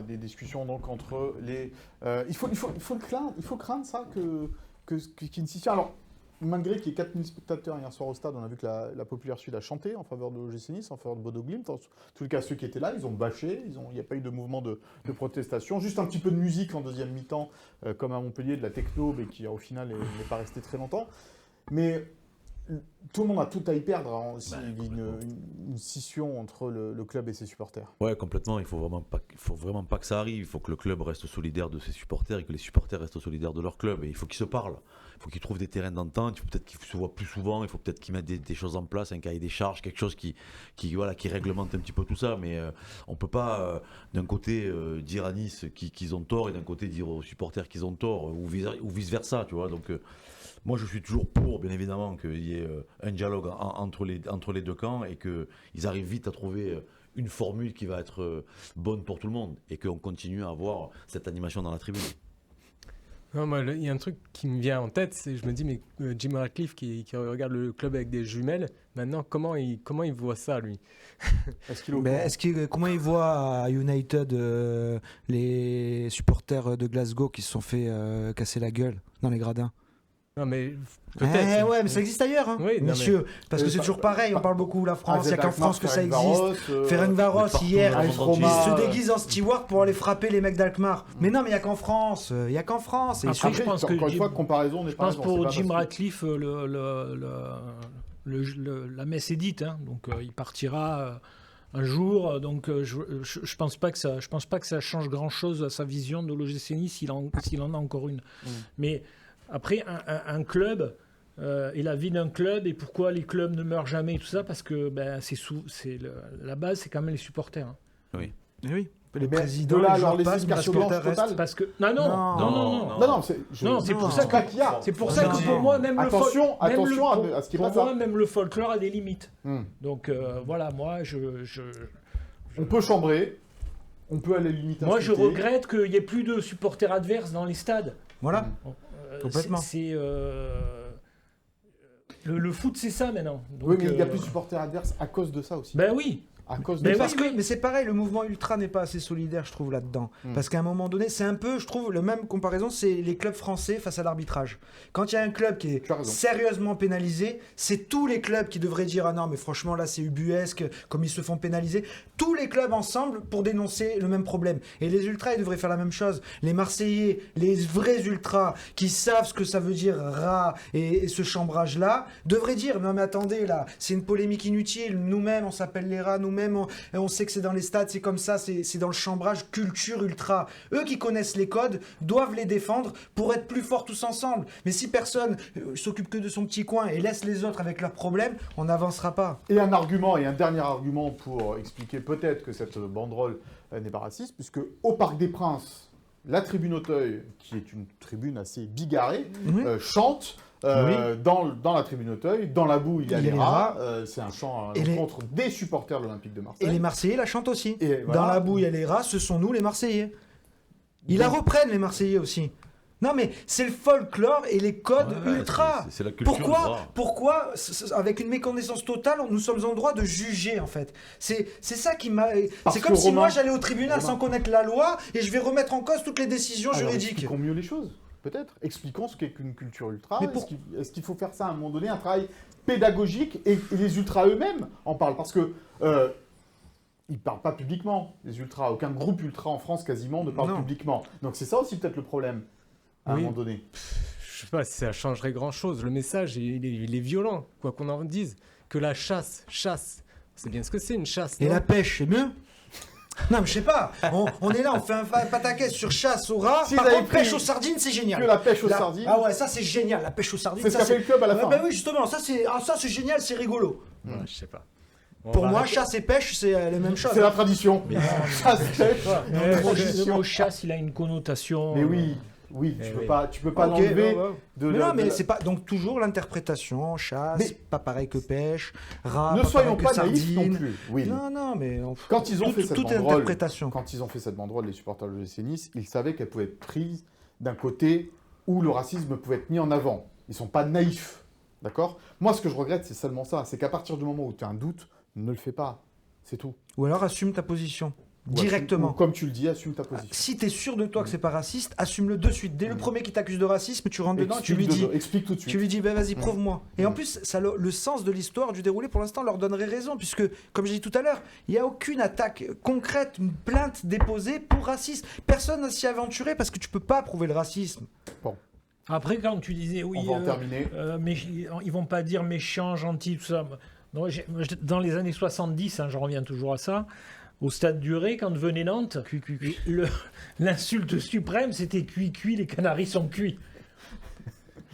Des discussions donc entre les... Il faut craindre ça qu'il ne s'y tient. Alors, malgré qu'il y ait 4000 spectateurs hier soir au stade, on a vu que la Populaire Sud a chanté en faveur de l'OGC Nice, en faveur de Bodo Glimt. En tout cas, ceux qui étaient là, ils ont bâché, il n'y a pas eu de mouvement de protestation. Juste un petit peu de musique en deuxième mi-temps, comme à Montpellier, de la techno, mais qui au final n'est pas resté très longtemps. Mais tout le monde a tout à y perdre hein, s'il y a une scission entre le club et ses supporters. Ouais, complètement. Il faut vraiment pas que ça arrive. Il faut que le club reste solidaire de ses supporters et que les supporters restent solidaires de leur club. Et il faut qu'ils se parlent. Il faut qu'ils trouvent des terrains d'entente. Il faut peut-être qu'ils se voient plus souvent. Il faut peut-être qu'ils mettent des choses en place, un cahier des charges, quelque chose qui réglemente un petit peu tout ça. Mais on peut pas d'un côté dire à Nice qu'ils ont tort et d'un côté dire aux supporters qu'ils ont tort ou vice versa. Tu vois. Donc moi, je suis toujours pour, bien évidemment, qu'il y ait un dialogue entre les deux camps et qu'ils arrivent vite à trouver une formule qui va être bonne pour tout le monde et qu'on continue à avoir cette animation dans la tribune. Non, moi, il y a un truc qui me vient en tête, c'est je me dis, mais Jim Ratcliffe qui regarde le club avec des jumelles, maintenant, comment il voit ça, lui? Comment il voit à United les supporters de Glasgow qui se sont fait casser la gueule dans les gradins? Non, mais peut-être. Ouais, mais ça existe ailleurs, hein, oui, messieurs. Parce que c'est toujours pareil, on parle beaucoup de la France, il n'y a qu'en France que ça existe. Ferencvaros, hier, il se déguise en steward pour aller frapper les mecs d'Alkmaar. Mais non, mais il n'y a qu'en France. Il n'y a qu'en France. Après, je pense que encore une fois, comparaison n'est pas. Je pense pour Jim Ratcliffe, la messe est dite, hein, donc il partira un jour. Donc je pense pas que ça change grand chose à sa vision de l'OGC Nice s'il en a encore une. Mais après, un club et la vie d'un club, et pourquoi les clubs ne meurent jamais et tout ça, parce que la base, c'est quand même les supporters. Hein. Oui. Et oui. Les Mais présidents, de là, les alors joueurs laisser passent, une mais carte les blanche supporters totale. restent. Parce que non, c'est pour ça qu'il y a. C'est pour ça que pour moi, même attention à ce qui est pas pour moi, ça. même le folklore a des limites. Donc voilà, moi, On peut chambrer, on peut aller limiter. Moi, je regrette qu'il n'y ait plus de supporters adverses dans les stades. Voilà. Complètement. Le foot, c'est ça maintenant. Donc, oui, mais il n'y a plus de supporters adverses à cause de ça aussi. Ben oui. À cause Mais de ça. mais c'est pareil, le mouvement ultra n'est pas assez solidaire, je trouve, là-dedans. Parce qu'à un moment donné, c'est un peu, je trouve, la même comparaison, c'est les clubs français face à l'arbitrage. Quand il y a un club qui est sérieusement pénalisé, c'est tous les clubs qui devraient dire « Ah non, mais franchement, là, c'est ubuesque, comme ils se font pénaliser. » Tous les clubs ensemble pour dénoncer le même problème. Et les ultras, ils devraient faire la même chose. Les Marseillais, les vrais ultras, qui savent ce que ça veut dire rat et ce chambrage-là, devraient dire « Non, mais attendez, là, c'est une polémique inutile. Nous-mêmes, on s'appelle les rats, nous-mêmes, on sait que c'est dans les stades, c'est comme ça, c'est dans le chambrage culture ultra. Eux qui connaissent les codes doivent les défendre pour être plus forts tous ensemble. Mais si personne s'occupe que de son petit coin et laisse les autres avec leurs problèmes, on n'avancera pas. Et un dernier argument pour expliquer peut-être que cette banderole n'est pas raciste, puisque au Parc des Princes, la tribune Auteuil, qui est une tribune assez bigarrée, chante. Dans la tribune Auteuil, dans la boue, il y a les rats. C'est un chant à l'encontre des supporters de l'Olympique de Marseille. Et les Marseillais la chantent aussi. Et voilà. Dans la boue, il y a les rats, ce sont nous les Marseillais. Ils la reprennent, les Marseillais aussi. Non, mais c'est le folklore et les codes ultra. C'est la culture Pourquoi, avec une méconnaissance totale, nous sommes en droit de juger, en fait. C'est ça qui m'a... C'est comme si moi, j'allais au tribunal sans connaître la loi et je vais remettre en cause toutes les décisions juridiques. Expliquons mieux les choses. Peut-être. Expliquons ce qu'est qu'une culture ultra. Est-ce qu'il faut faire ça à un moment donné, un travail pédagogique et les ultras eux-mêmes en parlent parce que ils parlent pas publiquement, les ultras. Aucun groupe ultra en France quasiment ne parle publiquement. Donc c'est ça aussi peut-être le problème à un moment donné. Je sais pas si ça changerait grand-chose. Le message, il est violent, quoi qu'on en dise. Que la chasse, c'est bien ce que c'est une chasse. Et la pêche, c'est mieux. Non, mais je sais pas. On est là, on fait un pataquès sur chasse au rat. Par contre, pêche aux sardines, c'est génial. Que la pêche aux sardines. Ah ouais, ça c'est génial, la pêche aux sardines. C'est ce qu'a fait le club à la fin. Bah oui, justement, ça c'est génial, c'est rigolo. Ouais, je sais pas. Pour moi, chasse et pêche, c'est les mêmes choses. C'est la tradition. Chasse, pêche. Le mot chasse, il a une connotation. Mais oui, tu peux pas l'enlever. Mais c'est pas donc toujours l'interprétation, chasse, pas pareil que pêche, rat. Ne soyons pas naïfs non plus. Oui. Non, mais quand ils ont fait cette banderole, interprétation. Quand ils ont fait cette banderole, les supporters de l'OGC Nice, ils savaient qu'elle pouvait être prise d'un côté où le racisme pouvait être mis en avant. Ils sont pas naïfs, d'accord ? Moi, ce que je regrette, c'est seulement ça, c'est qu'à partir du moment où tu as un doute, ne le fais pas, c'est tout. Ou alors assume ta position. Directement. Ou comme tu le dis, assume ta position. Si tu es sûr de toi que c'est pas raciste, assume-le de suite. Dès le premier qui t'accuse de racisme, tu rentres dedans et tu lui dis. Explique tout de suite. Tu lui dis, vas-y, prouve-moi. Et en plus, le sens de l'histoire, du déroulé, pour l'instant, leur donnerait raison, puisque, comme j'ai dit tout à l'heure, il n'y a aucune attaque concrète, une plainte déposée pour racisme. Personne ne s'y aventurait parce que tu peux pas prouver le racisme. Bon. Après, quand tu disais, oui, On va en terminer. mais ils vont pas dire méchant, gentil, tout ça. Non, dans les années 70, hein, je reviens toujours à ça, au stade du Ré, quand venait Nantes, l'insulte suprême, c'était cuit, les Canaries sont cuits.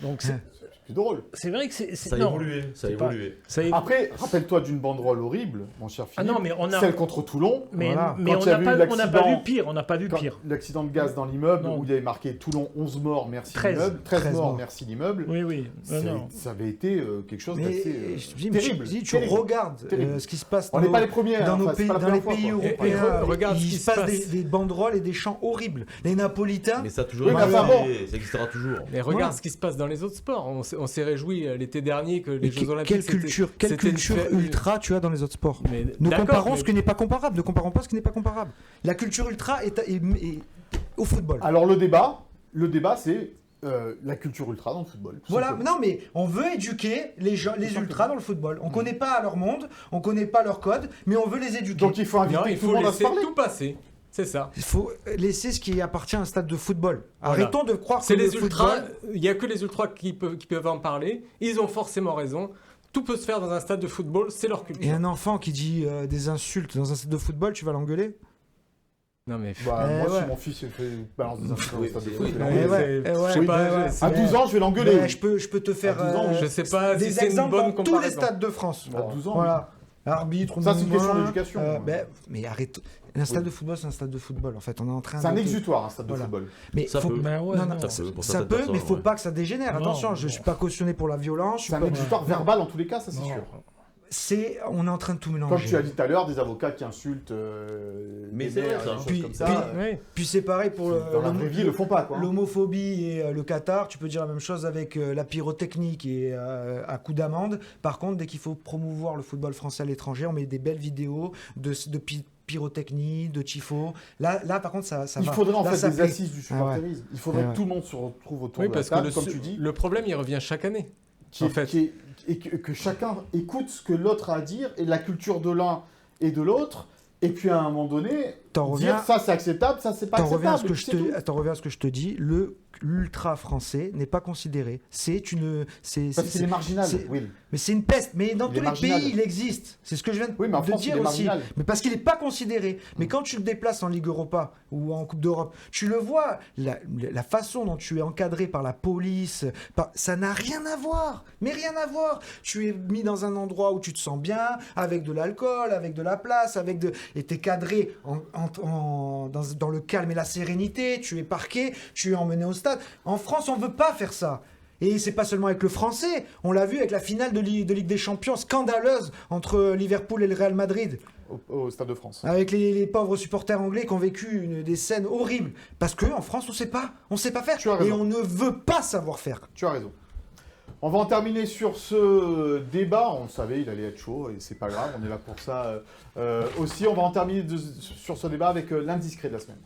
Donc C'est drôle. c'est vrai que Ça a non, évolué. Ça a c'est pas- évolué. ça é- Après, rappelle-toi d'une banderole horrible, mon cher Ah Philippe. non, mais on a. Celle contre Toulon. Mais, Voilà. mais Quand on il y a n'a eu pas, l'accident- vu pire. On n'a pas vu Quand pire. l'accident de gaz dans l'immeuble Non. où il y avait marqué Toulon 11 morts, merci 13. l'immeuble. 13 13 morts, morts. merci l'immeuble. Oui, oui. Non. Ça avait été quelque chose Mais d'assez je dis, terrible. tu terrible. regardes Terrible. ce qui se passe On dans n'est nos, pas les premiers. dans hein, nos enfin, c'est pays, pas la dans les première pays fois, quoi. européens. regarde ce il qui se se passe passe. des banderoles et des chants horribles. Les Napolitains, Mais ça a toujours Oui, mais enfin, existé. Ça existera toujours. Mais regarde Voilà. ce qui se passe dans les autres sports. On s'est réjoui l'été dernier que les mais Jeux Olympiques. quelle c'était- culture c'était une ultra tu as dans les autres sports. Mais Ne d'accord, comparons mais- ce qui n'est pas comparable. Ne comparons pas ce qui n'est pas comparable. La culture ultra est au football. Alors le débat c'est la culture ultra dans le football. tout Voilà, simplement. non mais on veut éduquer les gens, les ultras dans le football. On connaît pas leur monde, on connaît pas leur code, mais on veut les éduquer. Donc il faut inviter Non, il tout le faut monde à se laisser parler. tout passer. C'est ça. Il faut laisser ce qui appartient à un stade de football. Voilà. Arrêtons de croire que C'est le les ultras. football... Il n'y a que les ultras qui peuvent en parler. Ils ont forcément raison. Tout peut se faire dans un stade de football. C'est leur Et culture. un enfant qui dit des insultes dans un stade de football, tu vas l'engueuler? Non mais. Bah, Eh moi, ouais. si mon fils il fait balance des insultes au stade de foot, oui, je vais oui, l'engueuler. je sais pas, À 12 ans, je vais l'engueuler. Mais je peux te faire À 12 ans, Je sais pas si des c'est une exemples bonne dans tous les comparaison. stades de France. À 12 ans, Voilà. Arbitre, Ça, c'est une moins, question d'éducation. Mais arrête. Un stade de football, c'est un stade de football. En fait, on est en train C'est un de... exutoire, un stade de Voilà. football. Mais Ça faut... peut. Ben ouais, Non, non. non, Ça ça, peut, pour ça certaines peut, personnes, mais faut ouais. pas que ça dégénère. Non, Attention, je non. suis pas cautionné pour la violence. je suis C'est un pas- exutoire verbal en tous les cas, ça c'est Non. sûr. On est en train de tout mélanger. Comme tu as dit tout à l'heure, des avocats qui insultent Mais des c'est vrai, mères, ça. des choses Puis- comme ça. puis- Puis c'est pareil pour Dans la vraie vie, ils le font pas, quoi. l'homophobie et le Qatar. Tu peux dire la même chose avec la pyrotechnique et à coup d'amende. Par contre, dès qu'il faut promouvoir le football français à l'étranger, on met des belles vidéos de pyrotechnie, de tifo. Là, par contre, ça Il va. faudrait en Là, fait ça des plaît. assises du supporterisme. Il faudrait Ah ouais. que tout le monde se retrouve autour Oui, de la parce que table, comme tu dis, le problème, il revient chaque année. qui en est- fait. qui est- et que chacun écoute ce que l'autre a à dire et la culture de l'un et de l'autre. Et puis à un moment donné, T'en dire reviens- ça c'est acceptable, ça c'est pas T'en reviens, à ce acceptable. que et puis c'est tout. t'en reviens à ce que je te dis, l'ultra français n'est pas considéré. Parce qu'il est marginal, c'est- Will. Mais c'est une peste. Mais dans Il est tous les marginal. pays, il existe. C'est ce que je viens Oui, mais en de France, il dire est aussi. marginal. Mais parce qu'il n'est pas considéré. Mais quand tu le déplaces en Ligue Europa ou en Coupe d'Europe, tu le vois, la façon dont tu es encadré par la police, ça n'a rien à voir. Mais rien à voir. Tu es mis dans un endroit où tu te sens bien, avec de l'alcool, avec de la place, et tu es cadré dans le calme et la sérénité. Tu es parqué, tu es emmené au stade. En France, on ne veut pas faire ça. Et c'est pas seulement avec le français, on l'a vu avec la finale de Ligue des Champions scandaleuse entre Liverpool et le Real Madrid, Au Stade de France. avec les pauvres supporters anglais qui ont vécu des scènes horribles. Parce qu'en France, on sait pas faire. Tu as raison. Et on ne veut pas savoir faire. Tu as raison. On va en terminer sur ce débat. On le savait, il allait être chaud et c'est pas grave, on est là pour ça aussi. On va en terminer sur ce débat avec l'indiscret de la semaine.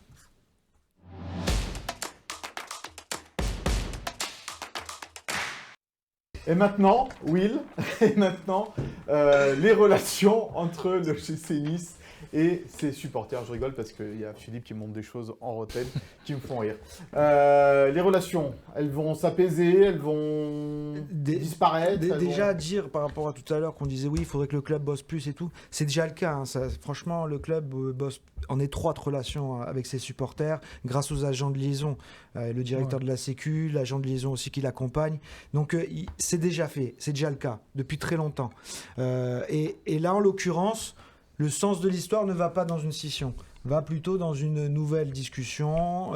Et maintenant, Will, les relations entre le GC Nice et ses supporters. Je rigole parce qu'il y a Philippe qui montre des choses en rotaine qui me font rire. Les relations, elles vont s'apaiser, elles vont disparaître. Déjà dire par rapport à tout à l'heure qu'on disait oui, il faudrait que le club bosse plus et tout, c'est déjà le cas. Hein. Franchement, le club bosse en étroite relation avec ses supporters, grâce aux agents de liaison, le directeur de la Sécu, l'agent de liaison aussi qui l'accompagne. Donc c'est déjà fait, c'est déjà le cas depuis très longtemps. Et là, en l'occurrence, le sens de l'histoire ne va pas dans une scission, va plutôt dans une nouvelle discussion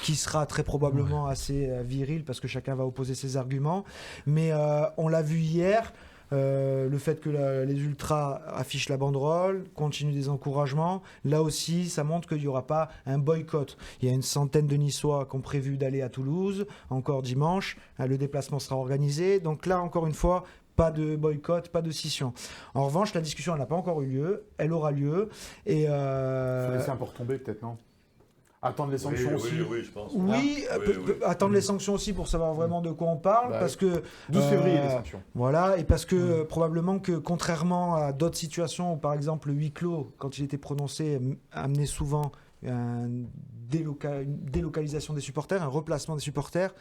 qui sera très probablement assez virile parce que chacun va opposer ses arguments. Mais on l'a vu hier, le fait que les ultras affichent la banderole, continuent des encouragements, là aussi ça montre qu'il n'y aura pas un boycott. Il y a une centaine de Niçois qui ont prévu d'aller à Toulouse, encore dimanche, le déplacement sera organisé. Donc là, encore une fois, pas de boycott, pas de scission. En revanche, la discussion, elle n'a pas encore eu lieu. Elle aura lieu. Et Il faut laisser un peu retomber, peut-être, non? Attendre les sanctions aussi. Oui, je pense. oui, attendre les sanctions aussi pour savoir vraiment de quoi on parle. Bah, parce que 12 février, les sanctions. voilà, et parce que probablement que contrairement à d'autres situations où, par exemple, le huis clos, quand il était prononcé, amenait souvent un une délocalisation des supporters, un replacement des supporters.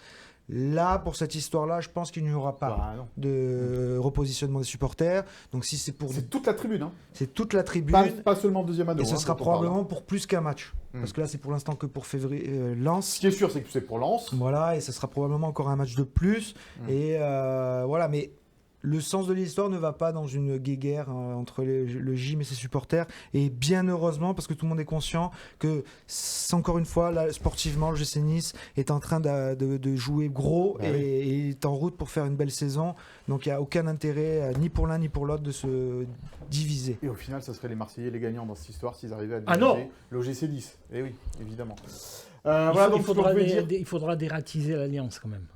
Là, pour cette histoire-là, je pense qu'il n'y aura pas de repositionnement des supporters. Donc si c'est pour... C'est toute la tribune. Hein. C'est toute la tribune. Pas seulement deuxième anneau. Et ce sera probablement pour plus qu'un match. Parce que là, c'est pour l'instant que pour février Lens. Ce qui est sûr, c'est que c'est pour Lens. Voilà, et ce sera probablement encore un match de plus. Et voilà, mais le sens de l'histoire ne va pas dans une guéguerre entre le gym et ses supporters. Et bien heureusement, parce que tout le monde est conscient que, encore une fois, là, sportivement, le GC Nice est en train de jouer gros et est en route pour faire une belle saison. Donc il n'y a aucun intérêt, ni pour l'un ni pour l'autre, de se diviser. Et au final, ça serait les Marseillais les gagnants dans cette histoire s'ils arrivaient à diviser l'OGC Nice. Et oui, évidemment. Il faudra dératiser l'alliance quand même.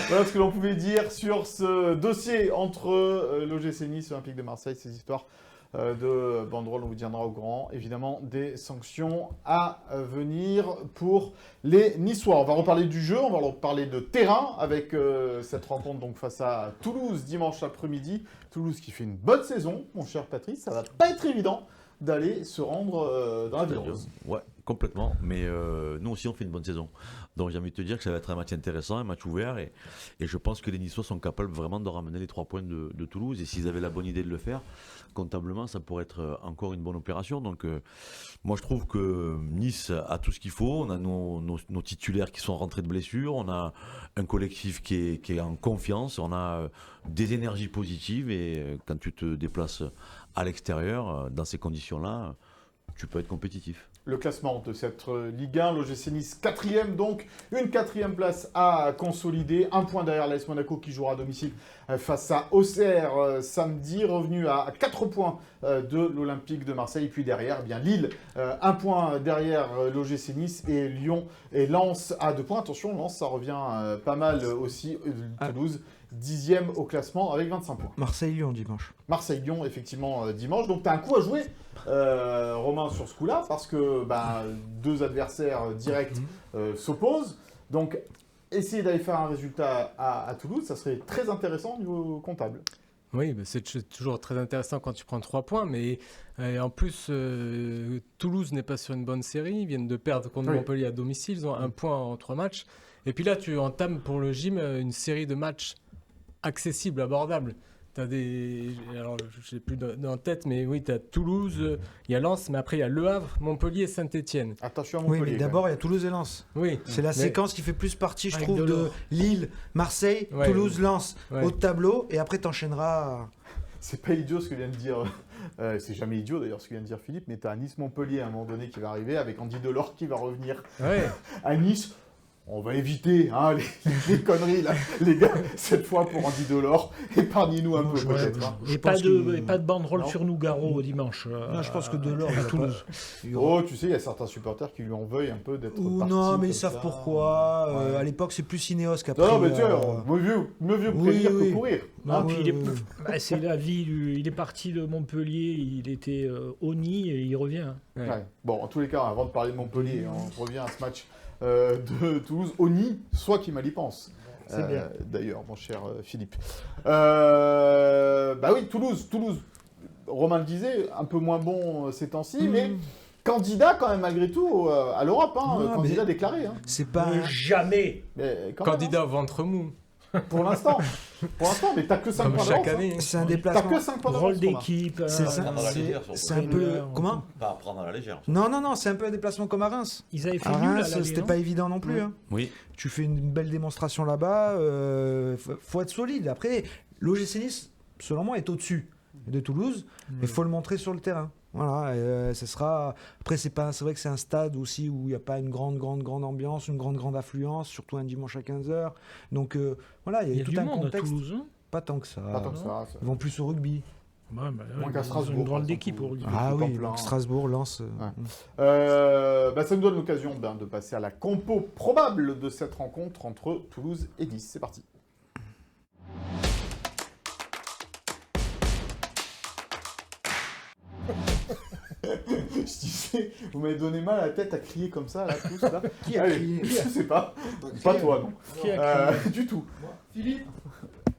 Voilà ce que l'on pouvait dire sur ce dossier entre l'OGC Nice et l'Olympique de Marseille, ces histoires de banderole, on vous tiendra au courant. Évidemment, des sanctions à venir pour les Niçois. On va reparler du jeu, on va reparler de terrain avec cette rencontre donc face à Toulouse dimanche après-midi. Toulouse qui fait une bonne saison, mon cher Patrice. Ça va pas être évident d'aller se rendre dans la Virose. Ouais, complètement. Mais nous aussi, on fait une bonne saison. Donc j'ai envie de te dire que ça va être un match intéressant, un match ouvert. Et je pense que les Niçois sont capables vraiment de ramener les 3 points de Toulouse. Et s'ils avaient la bonne idée de le faire, comptablement, ça pourrait être encore une bonne opération. Donc moi, je trouve que Nice a tout ce qu'il faut. On a nos titulaires qui sont rentrés de blessure. On a un collectif qui est en confiance. On a des énergies positives. Et quand tu te déplaces à l'extérieur, dans ces conditions-là, tu peux être compétitif. Le classement de cette Ligue 1, l'OGC Nice 4e, donc une 4e place à consolider, 1 point derrière l'AS Monaco qui jouera à domicile face à Auxerre samedi, revenu à 4 points de l'Olympique de Marseille, puis derrière bien Lille, 1 point derrière l'OGC Nice et Lyon et Lens à 2 points. Attention, Lens ça revient pas mal aussi, Toulouse 10e au classement avec 25 points. Marseille-Lyon dimanche. Marseille-Lyon effectivement dimanche, donc tu as un coup à jouer Romain sur ce coup-là parce que 2 adversaires directs s'opposent, donc essayer d'aller faire un résultat à Toulouse, ça serait très intéressant au niveau comptable. Oui, c'est toujours très intéressant quand tu prends 3 points, mais en plus, Toulouse n'est pas sur une bonne série, ils viennent de perdre contre Montpellier à domicile, ils ont 1 point en 3 matchs, et puis là tu entames pour le gym une série de matchs accessibles, abordables. T'as alors je n'ai plus en tête, mais oui, tu as Toulouse, il y a Lens, mais après il y a Le Havre, Montpellier et Saint-Etienne. Attention à Montpellier. Oui, mais d'abord il y a Toulouse et Lens. Oui. C'est la séquence qui fait plus partie, je trouve, de Lille, Marseille, Toulouse, Lens, au tableau, et après tu enchaîneras. C'est pas idiot ce que vient de dire. C'est jamais idiot d'ailleurs ce que vient de dire Philippe, mais tu as Nice-Montpellier à un moment donné qui va arriver avec Andy Delors qui va revenir à Nice. On va éviter les conneries, là, les gars, cette fois pour Andy Delors. Épargnez-nous un peu, peut-être. Et pas de banderole sur Nougaro dimanche. Non, je pense que Delors à Toulouse. Oh, tu sais, il y a certains supporters qui lui en veuillent un peu d'être partis. Non, mais ils savent pourquoi. À l'époque, c'est plus Ineos qu'après. Non, mais tiens, mieux vaut prévenir que courir. Non, puis c'est la vie. Il est parti de Montpellier, il était au Nid et il revient. Bon, en tous les cas, avant de parler de Montpellier, on revient à ce match de Toulouse. Oni, soit qui mal y pense. C'est bien. D'ailleurs, mon cher Philippe. Oui, Toulouse. Romain le disait, un peu moins bon ces temps-ci, mais candidat quand même malgré tout à l'Europe. Candidat déclaré. C'est pas jamais. Candidat au ventre mou. Pour l'instant, mais t'as que 5 points chaque d'avance. année. C'est un déplacement. T'as que 5 points d'avance. Rôle d'équipe. C'est un peu. Comment ? Pas à prendre à la légère. Non, c'est un peu un déplacement comme à Reims. Ils avaient fait À nul à Reims, l'aller, c'était non pas évident non plus. Oui. Tu fais une belle démonstration là-bas. Faut être solide. Après, l'OGC Nice, selon moi, est au-dessus de Toulouse. Mais il faut le montrer sur le terrain. Voilà, ce sera. Après, c'est vrai que c'est un stade aussi où il n'y a pas une grande ambiance, une grande affluence, surtout un dimanche à 15h. Donc voilà, il y a tout du un monde contexte. à Toulouse. Hein, pas tant que ça. Pas tant que ça. Ils vont plus au rugby. Moins qu'à ils ont Strasbourg, une drôle par d'équipe exemple, au rugby. Ah oui, plein. donc Strasbourg, Lens. Ça nous donne l'occasion de passer à la compo probable de cette rencontre entre Toulouse et Nice. C'est parti. Je disais, vous m'avez donné mal à la tête à crier comme ça, là, tous, là. Qui a crié ? Je sais pas. Pas toi, non. Qui a crié Du tout. Philippe,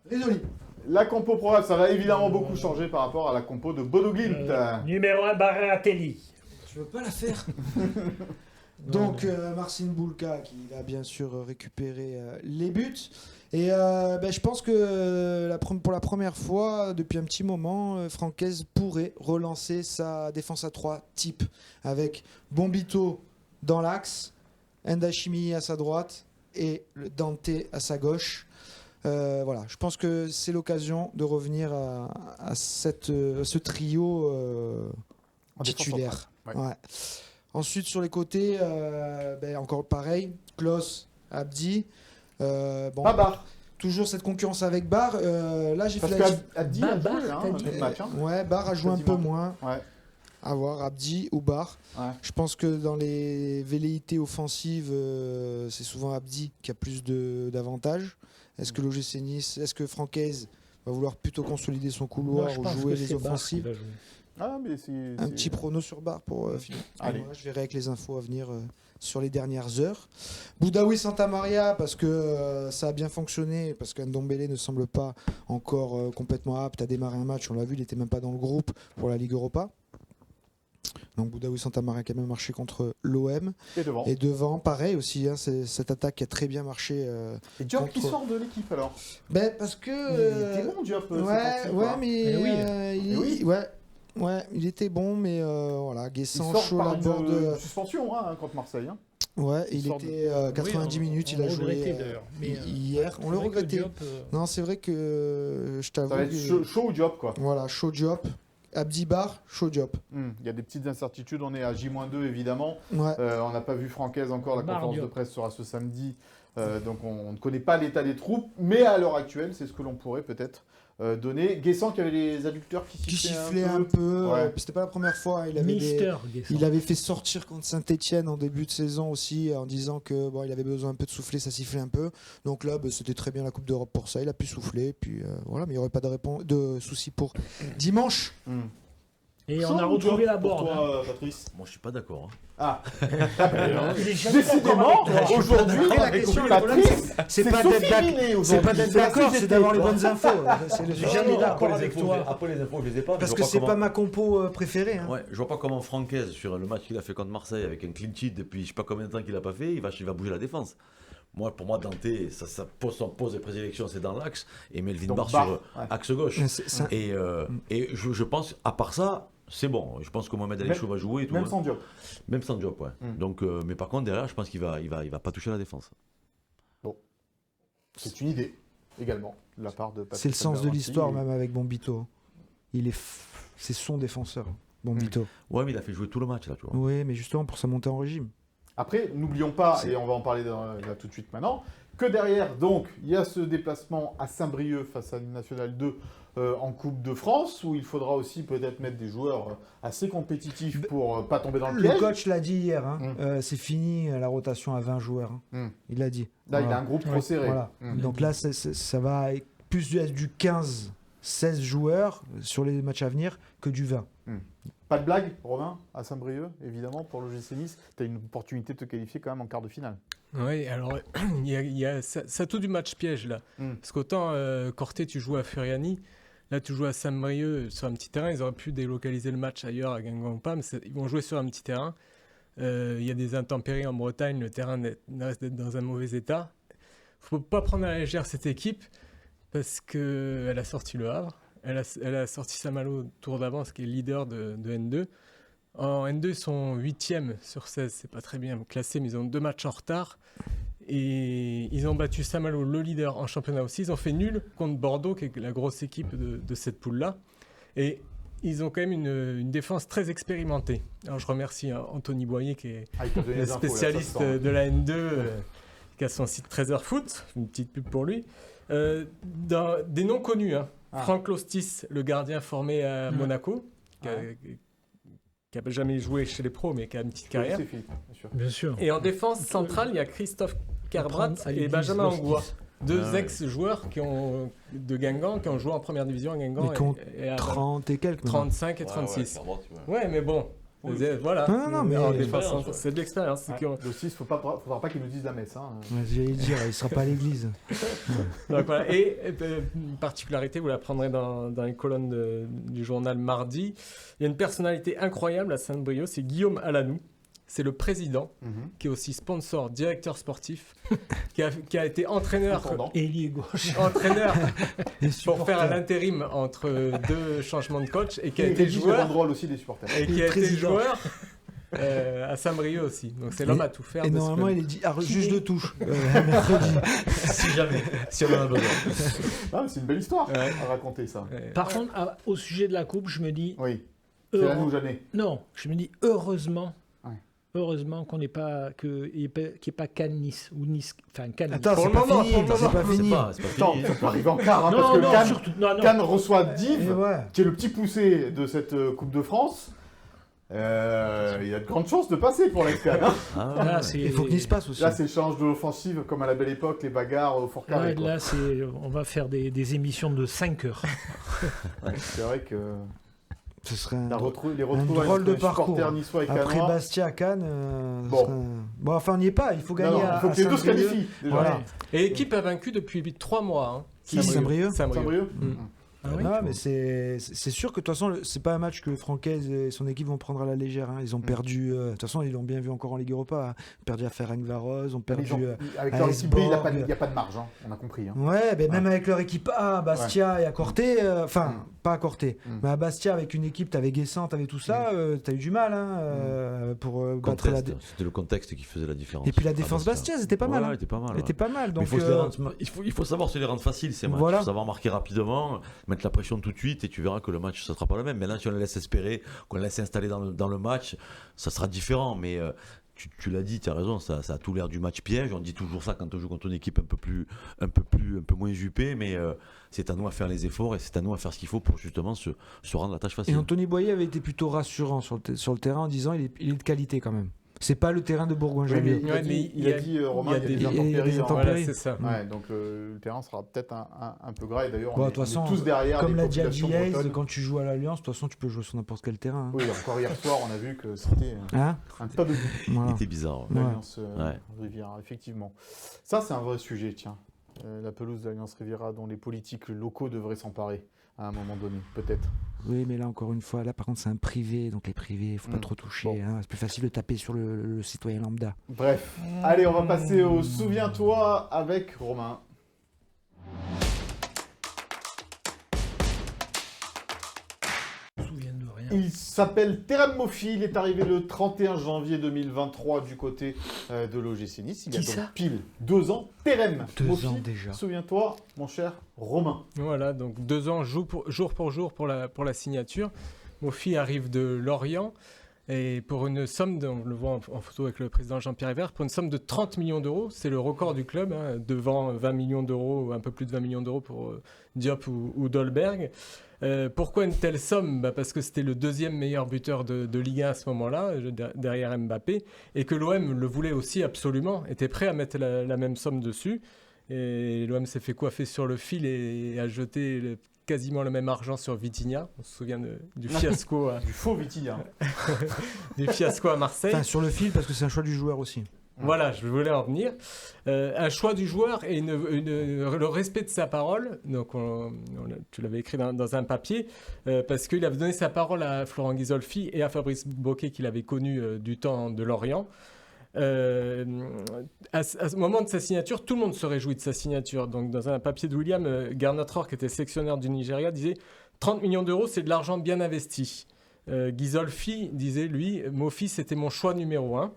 désolé. La compo probable, ça va évidemment beaucoup changer par rapport à la compo de Bodo Glimt. Numéro 1, Baratelli. Je veux pas la faire. Donc Marcin Bulka qui va bien sûr récupérer les buts. Et je pense que pour la première fois depuis un petit moment, Francaise pourrait relancer sa défense à 3 type avec Bombito dans l'axe, Ndashimi à sa droite et le Dante à sa gauche. Voilà, je pense que c'est l'occasion de revenir à ce trio En défense titulaire. centrale, ouais. Ouais. Ensuite, sur les côtés, encore pareil, Klos, Abdi. Babar. Toujours cette concurrence avec Bar. Là, j'ai Parce fait la... qu'Abdi a Babar, joué t'as dit. le match. Ouais, Bar a joué un peu Quasiment. moins. Ouais. À voir, Abdi ou Bar. Ouais. Je pense que dans les velléités offensives, c'est souvent Abdi qui a plus d'avantages. Est-ce que l'OGC Nice, est-ce que Francaise va vouloir plutôt consolider son couloir Moi, je ou pense jouer que les c'est Barre qui offensives? va jouer. Ah, mais c'est... Un petit prono sur Bar pour finir. Allez. Moi, je verrai avec les infos à venir sur les dernières heures. Boudaoui Santa Maria, parce que ça a bien fonctionné, parce qu'Ndombele ne semble pas encore complètement apte à démarrer un match. On l'a vu, il n'était même pas dans le groupe pour la Ligue Europa. Donc Boudaoui Santa Maria qui a même marché contre l'OM. Et devant. Et devant, pareil aussi, c'est cette attaque qui a très bien marché. Et Diop qui contre- sort de l'équipe alors. Parce que... Il était bon Diop. Il était bon, mais voilà, Il Guessant, sort chaud par la une borde. suspension contre Marseille. Hein. Ouais, il il sort était 90 minutes, il a joué d'ailleurs. Mais, hier. On le regrettait. Non, c'est vrai que je t'avoue. Ça va être chaud Diop quoi. Voilà, chaud Diop. Abdi Bar, chaud Diop. Il y a des petites incertitudes, on est à J-2 évidemment. Ouais. On n'a pas vu Francaise encore, la Bar conférence de Diop. presse sera ce samedi. Donc on ne connaît pas l'état des troupes, mais à l'heure actuelle, c'est ce que l'on pourrait peut-être donner. Guessant qui avait les adducteurs qui Qui sifflaient sifflait un peu. Ouais. C'était pas la première fois. Il avait, Mister Guessant. il avait fait sortir contre Saint-Etienne en début de saison aussi, en disant que il avait besoin un peu de souffler, ça sifflait un peu. Donc là, c'était très bien la Coupe d'Europe pour ça. Il a pu souffler. Puis voilà, mais il n'y aurait pas de souci pour dimanche. Et on a retrouvé la board. Toi, Patrice. Moi, je suis pas d'accord. Ah, Il est jamais décidément, d'accord avec toi. aujourd'hui, Après, la avec question, Patrice, c'est c'est pas Sophie d'être d'accord. Binet C'est aujourd'hui. pas d'être C'est la d'accord, c'est société. d'avoir les bonnes infos. C'est le Je suis jamais d'accord avec toi. Après les infos, je les ai pas. Parce je que vois c'est comment- pas ma compo préférée. Hein. Ouais, je vois pas comment Francaise, sur le match qu'il a fait contre Marseille avec un clean sheet depuis je sais pas combien de temps qu'il a pas fait, il va bouger la défense. Pour moi, Dante, ça pose son poste de présélection, c'est dans l'axe, et Melvin Donc, Barr Barr, sur ouais. axe gauche. Mais c'est ça. Et je pense, à part ça, c'est bon. Je pense que Mohamed Ali Chou va jouer et tout. Même hein. sans Diop. Même sans Diop, ouais. Donc, mais par contre, derrière, je pense qu'il va pas toucher la défense. C'est une idée également de la part de Patrice. C'est le sens de Alberti. l'histoire, même avec Bombito. C'est son défenseur, Bombito. Ouais, mais il a fait jouer tout le match, là, tu vois. Oui, mais justement pour sa montée en régime. Après, n'oublions pas, et on va en parler là tout de suite maintenant, que derrière, donc, il y a ce déplacement à Saint-Brieuc face à National 2 en Coupe de France, où il faudra aussi peut-être mettre des joueurs assez compétitifs pour pas tomber dans le Le piège. coach l'a dit hier, c'est fini la rotation à 20 joueurs. Il l'a dit. Là, il a Voilà. un groupe trop serré. Voilà. Donc là, ça va être plus du 15-16 joueurs sur les matchs à venir que du 20. Pas de blague, Romain, à Saint-Brieuc, évidemment, pour le GC Nice. Tu as une opportunité de te qualifier quand même en quart de finale. Oui, alors il y a ça tout du match piège là. Parce qu'autant Corté, tu joues à Furiani, là tu joues à Saint-Brieuc sur un petit terrain. Ils auraient pu délocaliser le match ailleurs à Guingamp ou pas, mais ils vont jouer sur un petit terrain. Il y a des intempéries en Bretagne, le terrain reste d'être dans un mauvais état. Il ne faut pas prendre à la légère cette équipe parce qu'elle a sorti le Havre. Elle a sorti Saint-Malo tour d'avance, qui est leader de N2. En N2, ils sont 8e sur 16. C'est pas très bien classé, mais ils ont 2 matchs en retard. Et ils ont battu Saint-Malo, le leader en championnat aussi. Ils ont fait nul contre Bordeaux, qui est la grosse équipe de cette poule-là. Et ils ont quand même une défense très expérimentée. Alors je remercie Anthony Boyer, qui est Ah, il t'a donné le les infos, là, ça spécialiste se sent. de la N2, qui a son site 13h Foot, une petite pub pour lui. Des noms connus, hein. Franck Lostis, le gardien formé à Monaco, qui n'a jamais joué chez les pros, mais qui a une petite carrière. Oui, c'est Philippe, bien sûr. Bien sûr. Et en défense centrale, il y a Christophe Kerbrat et Benjamin Angouat. Deux ex-joueurs de Guingamp qui ont joué en première division à Guingamp. Mais qui ont et à 30 et quelques. maintenant. 35 et 36. Ouais, mais bon, Voilà. Non, mais En c'est défensant, c'est de l'expérience. Ouais. Le 6, faudra pas qu'il nous dise la messe. Hein. J'allais dire, il sera pas à l'église. Donc, voilà. Et une particularité, vous la prendrez dans les colonnes du journal mardi. Il y a une personnalité incroyable à Saint-Brieuc, c'est Guillaume Alanou. C'est le président, qui est aussi sponsor, directeur sportif, qui a été entraîneur, Ailier gauche. entraîneur Et pour faire supporter. l'intérim entre deux changements de coach et qui a Il été rédige les joueur banderoles aussi des supporters. et qui a été président. joueur à Saint-Brieuc aussi. Donc c'est l'homme à tout faire. Et de ce normalement, club. il est dit juge de touche. Mercredi. Si jamais, si on en a besoin. Ah, mais c'est une belle histoire Ouais. à raconter ça. Par contre, au sujet de la coupe, je me dis, Oui, c'est là nous jamais. non, je me dis heureusement. Ouais. Heureusement qu'il n'y ait pas Cannes-Nice ou Nice, enfin Cannes. Attends, Pour c'est le pas moment, fini. pour le C'est pas moment. fini. C'est pas Attends, fini. ça peut arriver en quart, hein, non, parce que non, Cannes, surtout, non. Cannes reçoit Div, Et ouais. qui est le petit poussé de cette Coupe de France. Il y a de grandes chances de passer pour l'Escale. Hein. Là, c'est... Il faut que Nice passe aussi. Là, c'est l'échange de l'offensive, comme à la belle époque, les bagarres au Fort Carré. Ouais, quoi. là, on va faire des émissions de 5 heures. C'est vrai que Ce serait un les un retrouvailles drôle entre de les parcours. supporters niçois et Après cannois. Bastia à Cannes. Bon. Bon, enfin, on n'y est pas. Il faut Non, gagner non, à il faut que les deux se Saint-Brieuc. qualifient. Déjà. Voilà. Et l'équipe a vaincu depuis 3 mois. Hein. Qui, Saint-Brieuc Saint-Brieuc. Ah oui. Non, mais c'est sûr que de toute façon, c'est pas un match que Francaise et son équipe vont prendre à la légère. Hein. Ils ont perdu. De toute façon, ils l'ont bien vu encore en Ligue Europa. Hein. Perdu à Ferencváros, ont perdu. Avec à leur équipe B, il Esborg. n'y a pas de marge, hein. On a compris. Hein. Ouais, mais même avec leur équipe A, Bastia et à Corté, pas à Corté, mais à Bastia avec une équipe, t'avais Guessant, t'avais tout ça, t'as eu du mal pour battre la. C'était le contexte qui faisait la différence. Et puis la défense Bastia, c'était pas mal. Ouais, Hein. était pas mal. Elle était pas mal. Mais Donc, il faut savoir se les rendre faciles ces matchs. Voilà. Il faut savoir marquer rapidement, mettre la pression tout de suite et tu verras que le match ne sera pas le même. Maintenant, si on les laisse espérer, qu'on les laisse installer dans le match, ça sera différent. Mais tu l'as dit, tu as raison, ça a tout l'air du match piège. On dit toujours ça quand on joue contre une équipe un peu moins jupée, mais c'est à nous à faire les efforts et c'est à nous à faire ce qu'il faut pour justement se rendre la tâche et facile. Anthony Boyer avait été plutôt rassurant sur le terrain en disant il est de qualité quand même. C'est pas le terrain de Bourgoin-Jallieu. Il a dit, Romain, il y a des il y a des intempéries. intempéries. Voilà, c'est ça. Ouais, donc le terrain sera peut-être un peu gras. Et d'ailleurs, Bon, on de est toute façon, tous derrière Comme les l'a dit populations Adji Hayes, bretonnes. quand tu joues à l'Alliance, de toute façon, tu peux jouer sur n'importe quel terrain. Hein. Oui, encore hier soir, on a vu que c'était Hein un tas de boue. Voilà. C'était bizarre. Ouais. L'Alliance Ouais. Riviera, effectivement. Ça, c'est un vrai sujet, tiens. La pelouse de l'Alliance Riviera dont les politiques locaux devraient s'emparer à un moment donné, peut-être. Oui, mais là, encore une fois, là, par contre, c'est un privé, donc les privés, il ne faut pas trop toucher. Bon. Hein. C'est plus facile de taper sur le citoyen lambda. Bref, allez, on va passer au Souviens-toi avec Romain. Je me souviens de rien. Il s'appelle Terem Moffi, il est arrivé le 31 janvier 2023 du côté de l'OGC Nice. Il y a Qui donc ça pile 2 ans. Terem 2 Moffi, ans déjà. souviens-toi, mon cher Romain. Voilà, donc 2 ans jour pour jour pour la signature. Moffi arrive de Lorient et pour une somme, on le voit en photo avec le président Jean-Pierre Hébert, pour une somme de 30 millions d'euros. C'est le record du club, hein, devant 20 millions d'euros, un peu plus de 20 millions d'euros pour Diop ou Dolberg. Pourquoi une telle somme ? Parce que c'était le deuxième meilleur buteur de Ligue 1 à ce moment-là, derrière Mbappé, et que l'OM le voulait aussi absolument, était prêt à mettre la même somme dessus. Et l'OM s'est fait coiffer sur le fil et a jeté quasiment le même argent sur Vitinha. On se souvient du fiasco, Du faux Vitinha. du fiasco à Marseille. Enfin, sur le fil, parce que c'est un choix du joueur aussi. Voilà, je voulais en venir. Un choix du joueur et le respect de sa parole. Donc, tu l'avais écrit dans un papier, parce qu'il avait donné sa parole à Florent Ghisolfi et à Fabrice Boquet, qu'il avait connu du temps de Lorient. À ce moment de sa signature, tout le monde se réjouit de sa signature. Donc, dans un papier de William, Garnotror, qui était sélectionneur du Nigeria, disait 30 millions d'euros, c'est de l'argent bien investi. Ghisolfi disait, lui, Moffi, c'était mon choix numéro 1.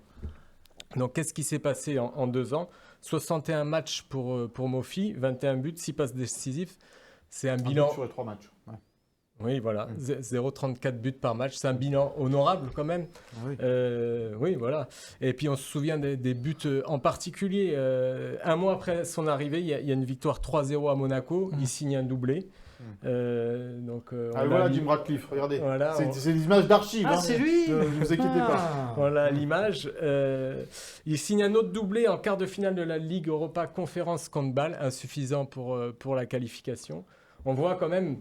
Donc, qu'est-ce qui s'est passé en 2 ans ? 61 matchs pour Moffi, 21 buts, 6 passes décisives. C'est un bilan. Sur les 3 matchs. Ouais. Oui, voilà, 0,34 buts par match. C'est un bilan honorable quand même. Ah oui. Oui, voilà. Et puis on se souvient des buts en particulier. Un mois après son arrivée, il y a une victoire 3-0 à Monaco. Il signe un doublé. Voilà Jim Ratcliffe, regardez. Voilà, c'est des images d'archives. Ah, hein. c'est lui Ne vous inquiétez pas. Ah. Voilà l'image. Il signe un autre doublé en quart de finale de la Ligue Europa Conférence contre Bâle, insuffisant pour la qualification. On voit quand même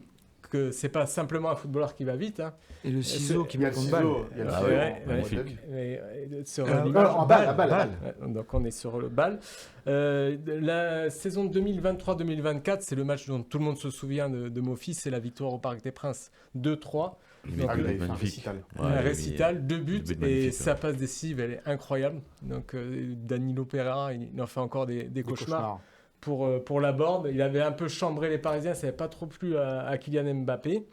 que c'est pas simplement un footballeur qui va vite. Hein. Et le ciseau qui Il y a met le contre balle. ciseau, il y a le Ah ciseau. ouais, Ouais, magnifique. Sur Ah, l'image. En balle. Ouais, donc on est sur le bal. La saison 2023-2024, c'est le match dont tout le monde se souvient de Mofi, c'est la victoire au Parc des Princes 2-3. Il Donc, Ah, il avait fait un magnifique. récital. Ouais, un mais- récital, 2 buts, but et magnifique, sa ouais. passe décisive, elle est incroyable. Donc Danilo Pereira, il en fait encore des cauchemars pour la board. Il avait un peu chambré les Parisiens, ça n'avait pas trop plu à Kylian Mbappé.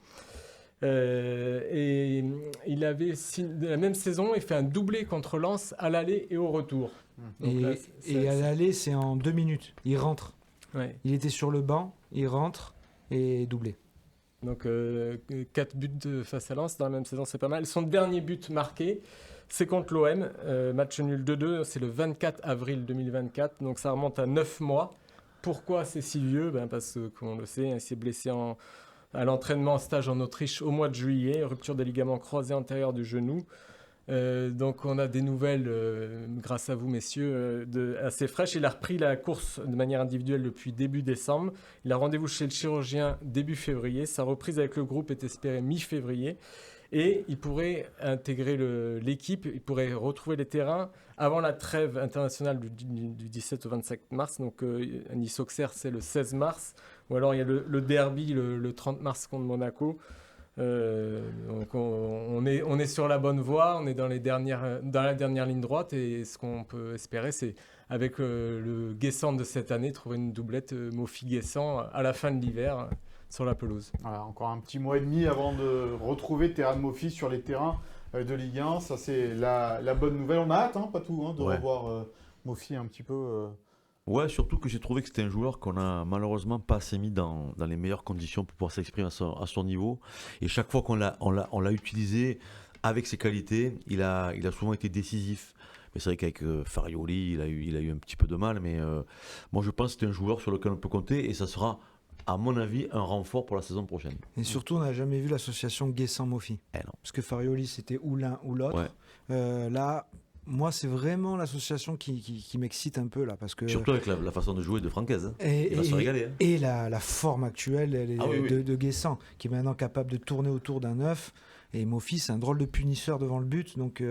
Et il avait la même saison, il fait un doublé contre Lens à l'aller et au retour. Donc là, Et à l'aller, c'est en 2 minutes. Il rentre. ouais. Il était sur le banc, il rentre et doublé. Donc 4 buts face à Lens dans la même saison, c'est pas mal. Son dernier but marqué, c'est contre l'OM, match nul 2-2, c'est le 24 avril 2024, donc ça remonte à 9 mois. Pourquoi c'est si vieux ? Parce que, comme on le sait, il s'est blessé à l'entraînement en stage en Autriche au mois de juillet, rupture des ligaments croisés antérieurs du genou. Donc on a des nouvelles, grâce à vous messieurs, assez fraîches. Il a repris la course de manière individuelle depuis début décembre. Il a rendez-vous chez le chirurgien début février. Sa reprise avec le groupe est espérée mi-février. Et il pourrait intégrer l'équipe, il pourrait retrouver les terrains avant la trêve internationale du 17 au 25 mars. Donc Nice-Auxerre, c'est le 16 mars. Ou alors il y a le derby le 30 mars contre Monaco. Donc on est sur la bonne voie, on est dans la dernière ligne droite, et ce qu'on peut espérer, c'est avec le Guessant de cette année, trouver une doublette Mofi-Guessant à la fin de l'hiver sur la pelouse. Voilà, encore un petit mois et demi avant de retrouver Terran Mofi sur les terrains de Ligue 1. Ça, c'est la bonne nouvelle. On a hâte, hein, Patou, de Ouais. revoir Mofi un petit peu. Ouais, surtout que j'ai trouvé que c'était un joueur qu'on a malheureusement pas assez mis dans les meilleures conditions pour pouvoir s'exprimer à son niveau. Et chaque fois qu'on l'a utilisé avec ses qualités, il a souvent été décisif. Mais c'est vrai qu'avec Farioli, il a eu un petit peu de mal. Mais moi, je pense que c'est un joueur sur lequel on peut compter, et ça sera, à mon avis, un renfort pour la saison prochaine. Et surtout, on n'a jamais vu l'association Guessant-Mofi. Non. Parce que Farioli, c'était ou l'un ou l'autre. Ouais. Là, moi, c'est vraiment l'association qui m'excite un peu, là. Parce que... Surtout avec la façon de jouer de Francaise. Il va se régaler. Hein. Et la forme actuelle Oui. de Guessant, qui est maintenant capable de tourner autour d'un 9. Et Mofi, c'est un drôle de punisseur devant le but. Donc,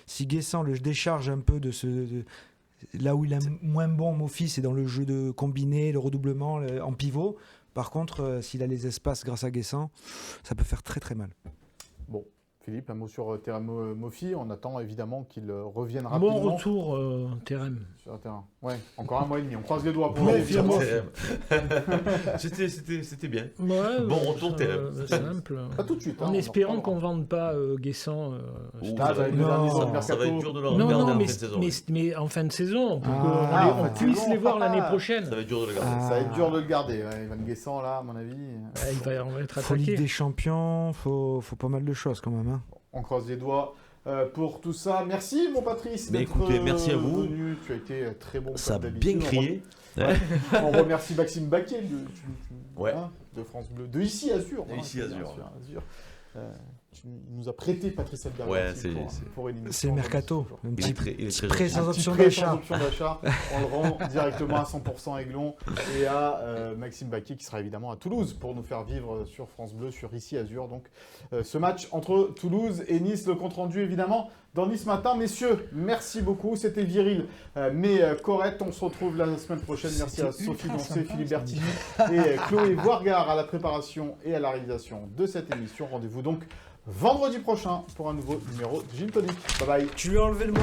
si Guessant le décharge un peu là où il est moins bon, Mofi, c'est dans le jeu de combiné, le redoublement, en pivot. Par contre, s'il a les espaces grâce à Guessant, ça peut faire très très mal. Bon, Philippe, un mot sur Terran Mofi. On attend évidemment qu'il revienne rapidement. Bon retour, Terem. Sur le terrain. Ouais, encore un mois et demi. On croise les doigts pour Ouais, lui. finalement. C'était bien. Ouais, Bon retour, Terem. Simple. Pas tout de suite. En on espérant reprendra. qu'on ne vende pas Guessant. Ah, ça va être le Non. dernier sur le Ça mercato. va être dur de le Non, regarder non, en mais, fin de saison. mais en fin de saison, pour Ah, qu'on en fin de puisse saison. les voir l'année prochaine. Ça va être dur de le regarder. Ça va être dur de le garder. Ouais, Ivan Guessant, là, à mon avis. On va être Faut Ligue attaqué. des Champions, faut pas mal de choses quand même. Hein. On croise les doigts pour tout ça. Merci, mon Patrice. Mais d'être, écoutez, merci à vous. venu. Tu as été très bon. Ça a comme bien d'habitude. crié. On remercie Maxime Baquet Ouais. de France Bleu, de Ici Azur. De Ici Azur. Tu nous as prêté Patrice Elberg Ouais, pour une émission. C'est le mercato. Un Il petit est très gentil. prêt sans Un petit option prêt sans d'achat. option d'achat. On le rend directement à 100% à Aiglon et à Maxime Baquet qui sera évidemment à Toulouse pour nous faire vivre sur France Bleu, sur Ici Azur. Donc ce match entre Toulouse et Nice, le compte rendu évidemment dans Nice Matin. Messieurs, merci beaucoup. C'était viril mais correct. On se retrouve la semaine prochaine. Merci à Sophie Doncé, Philippe Bertini et Chloé Voirgard à la préparation et à la réalisation de cette émission. Rendez-vous donc vendredi prochain pour un nouveau numéro de Gin Tonic. Bye bye. Tu lui as enlevé le mot.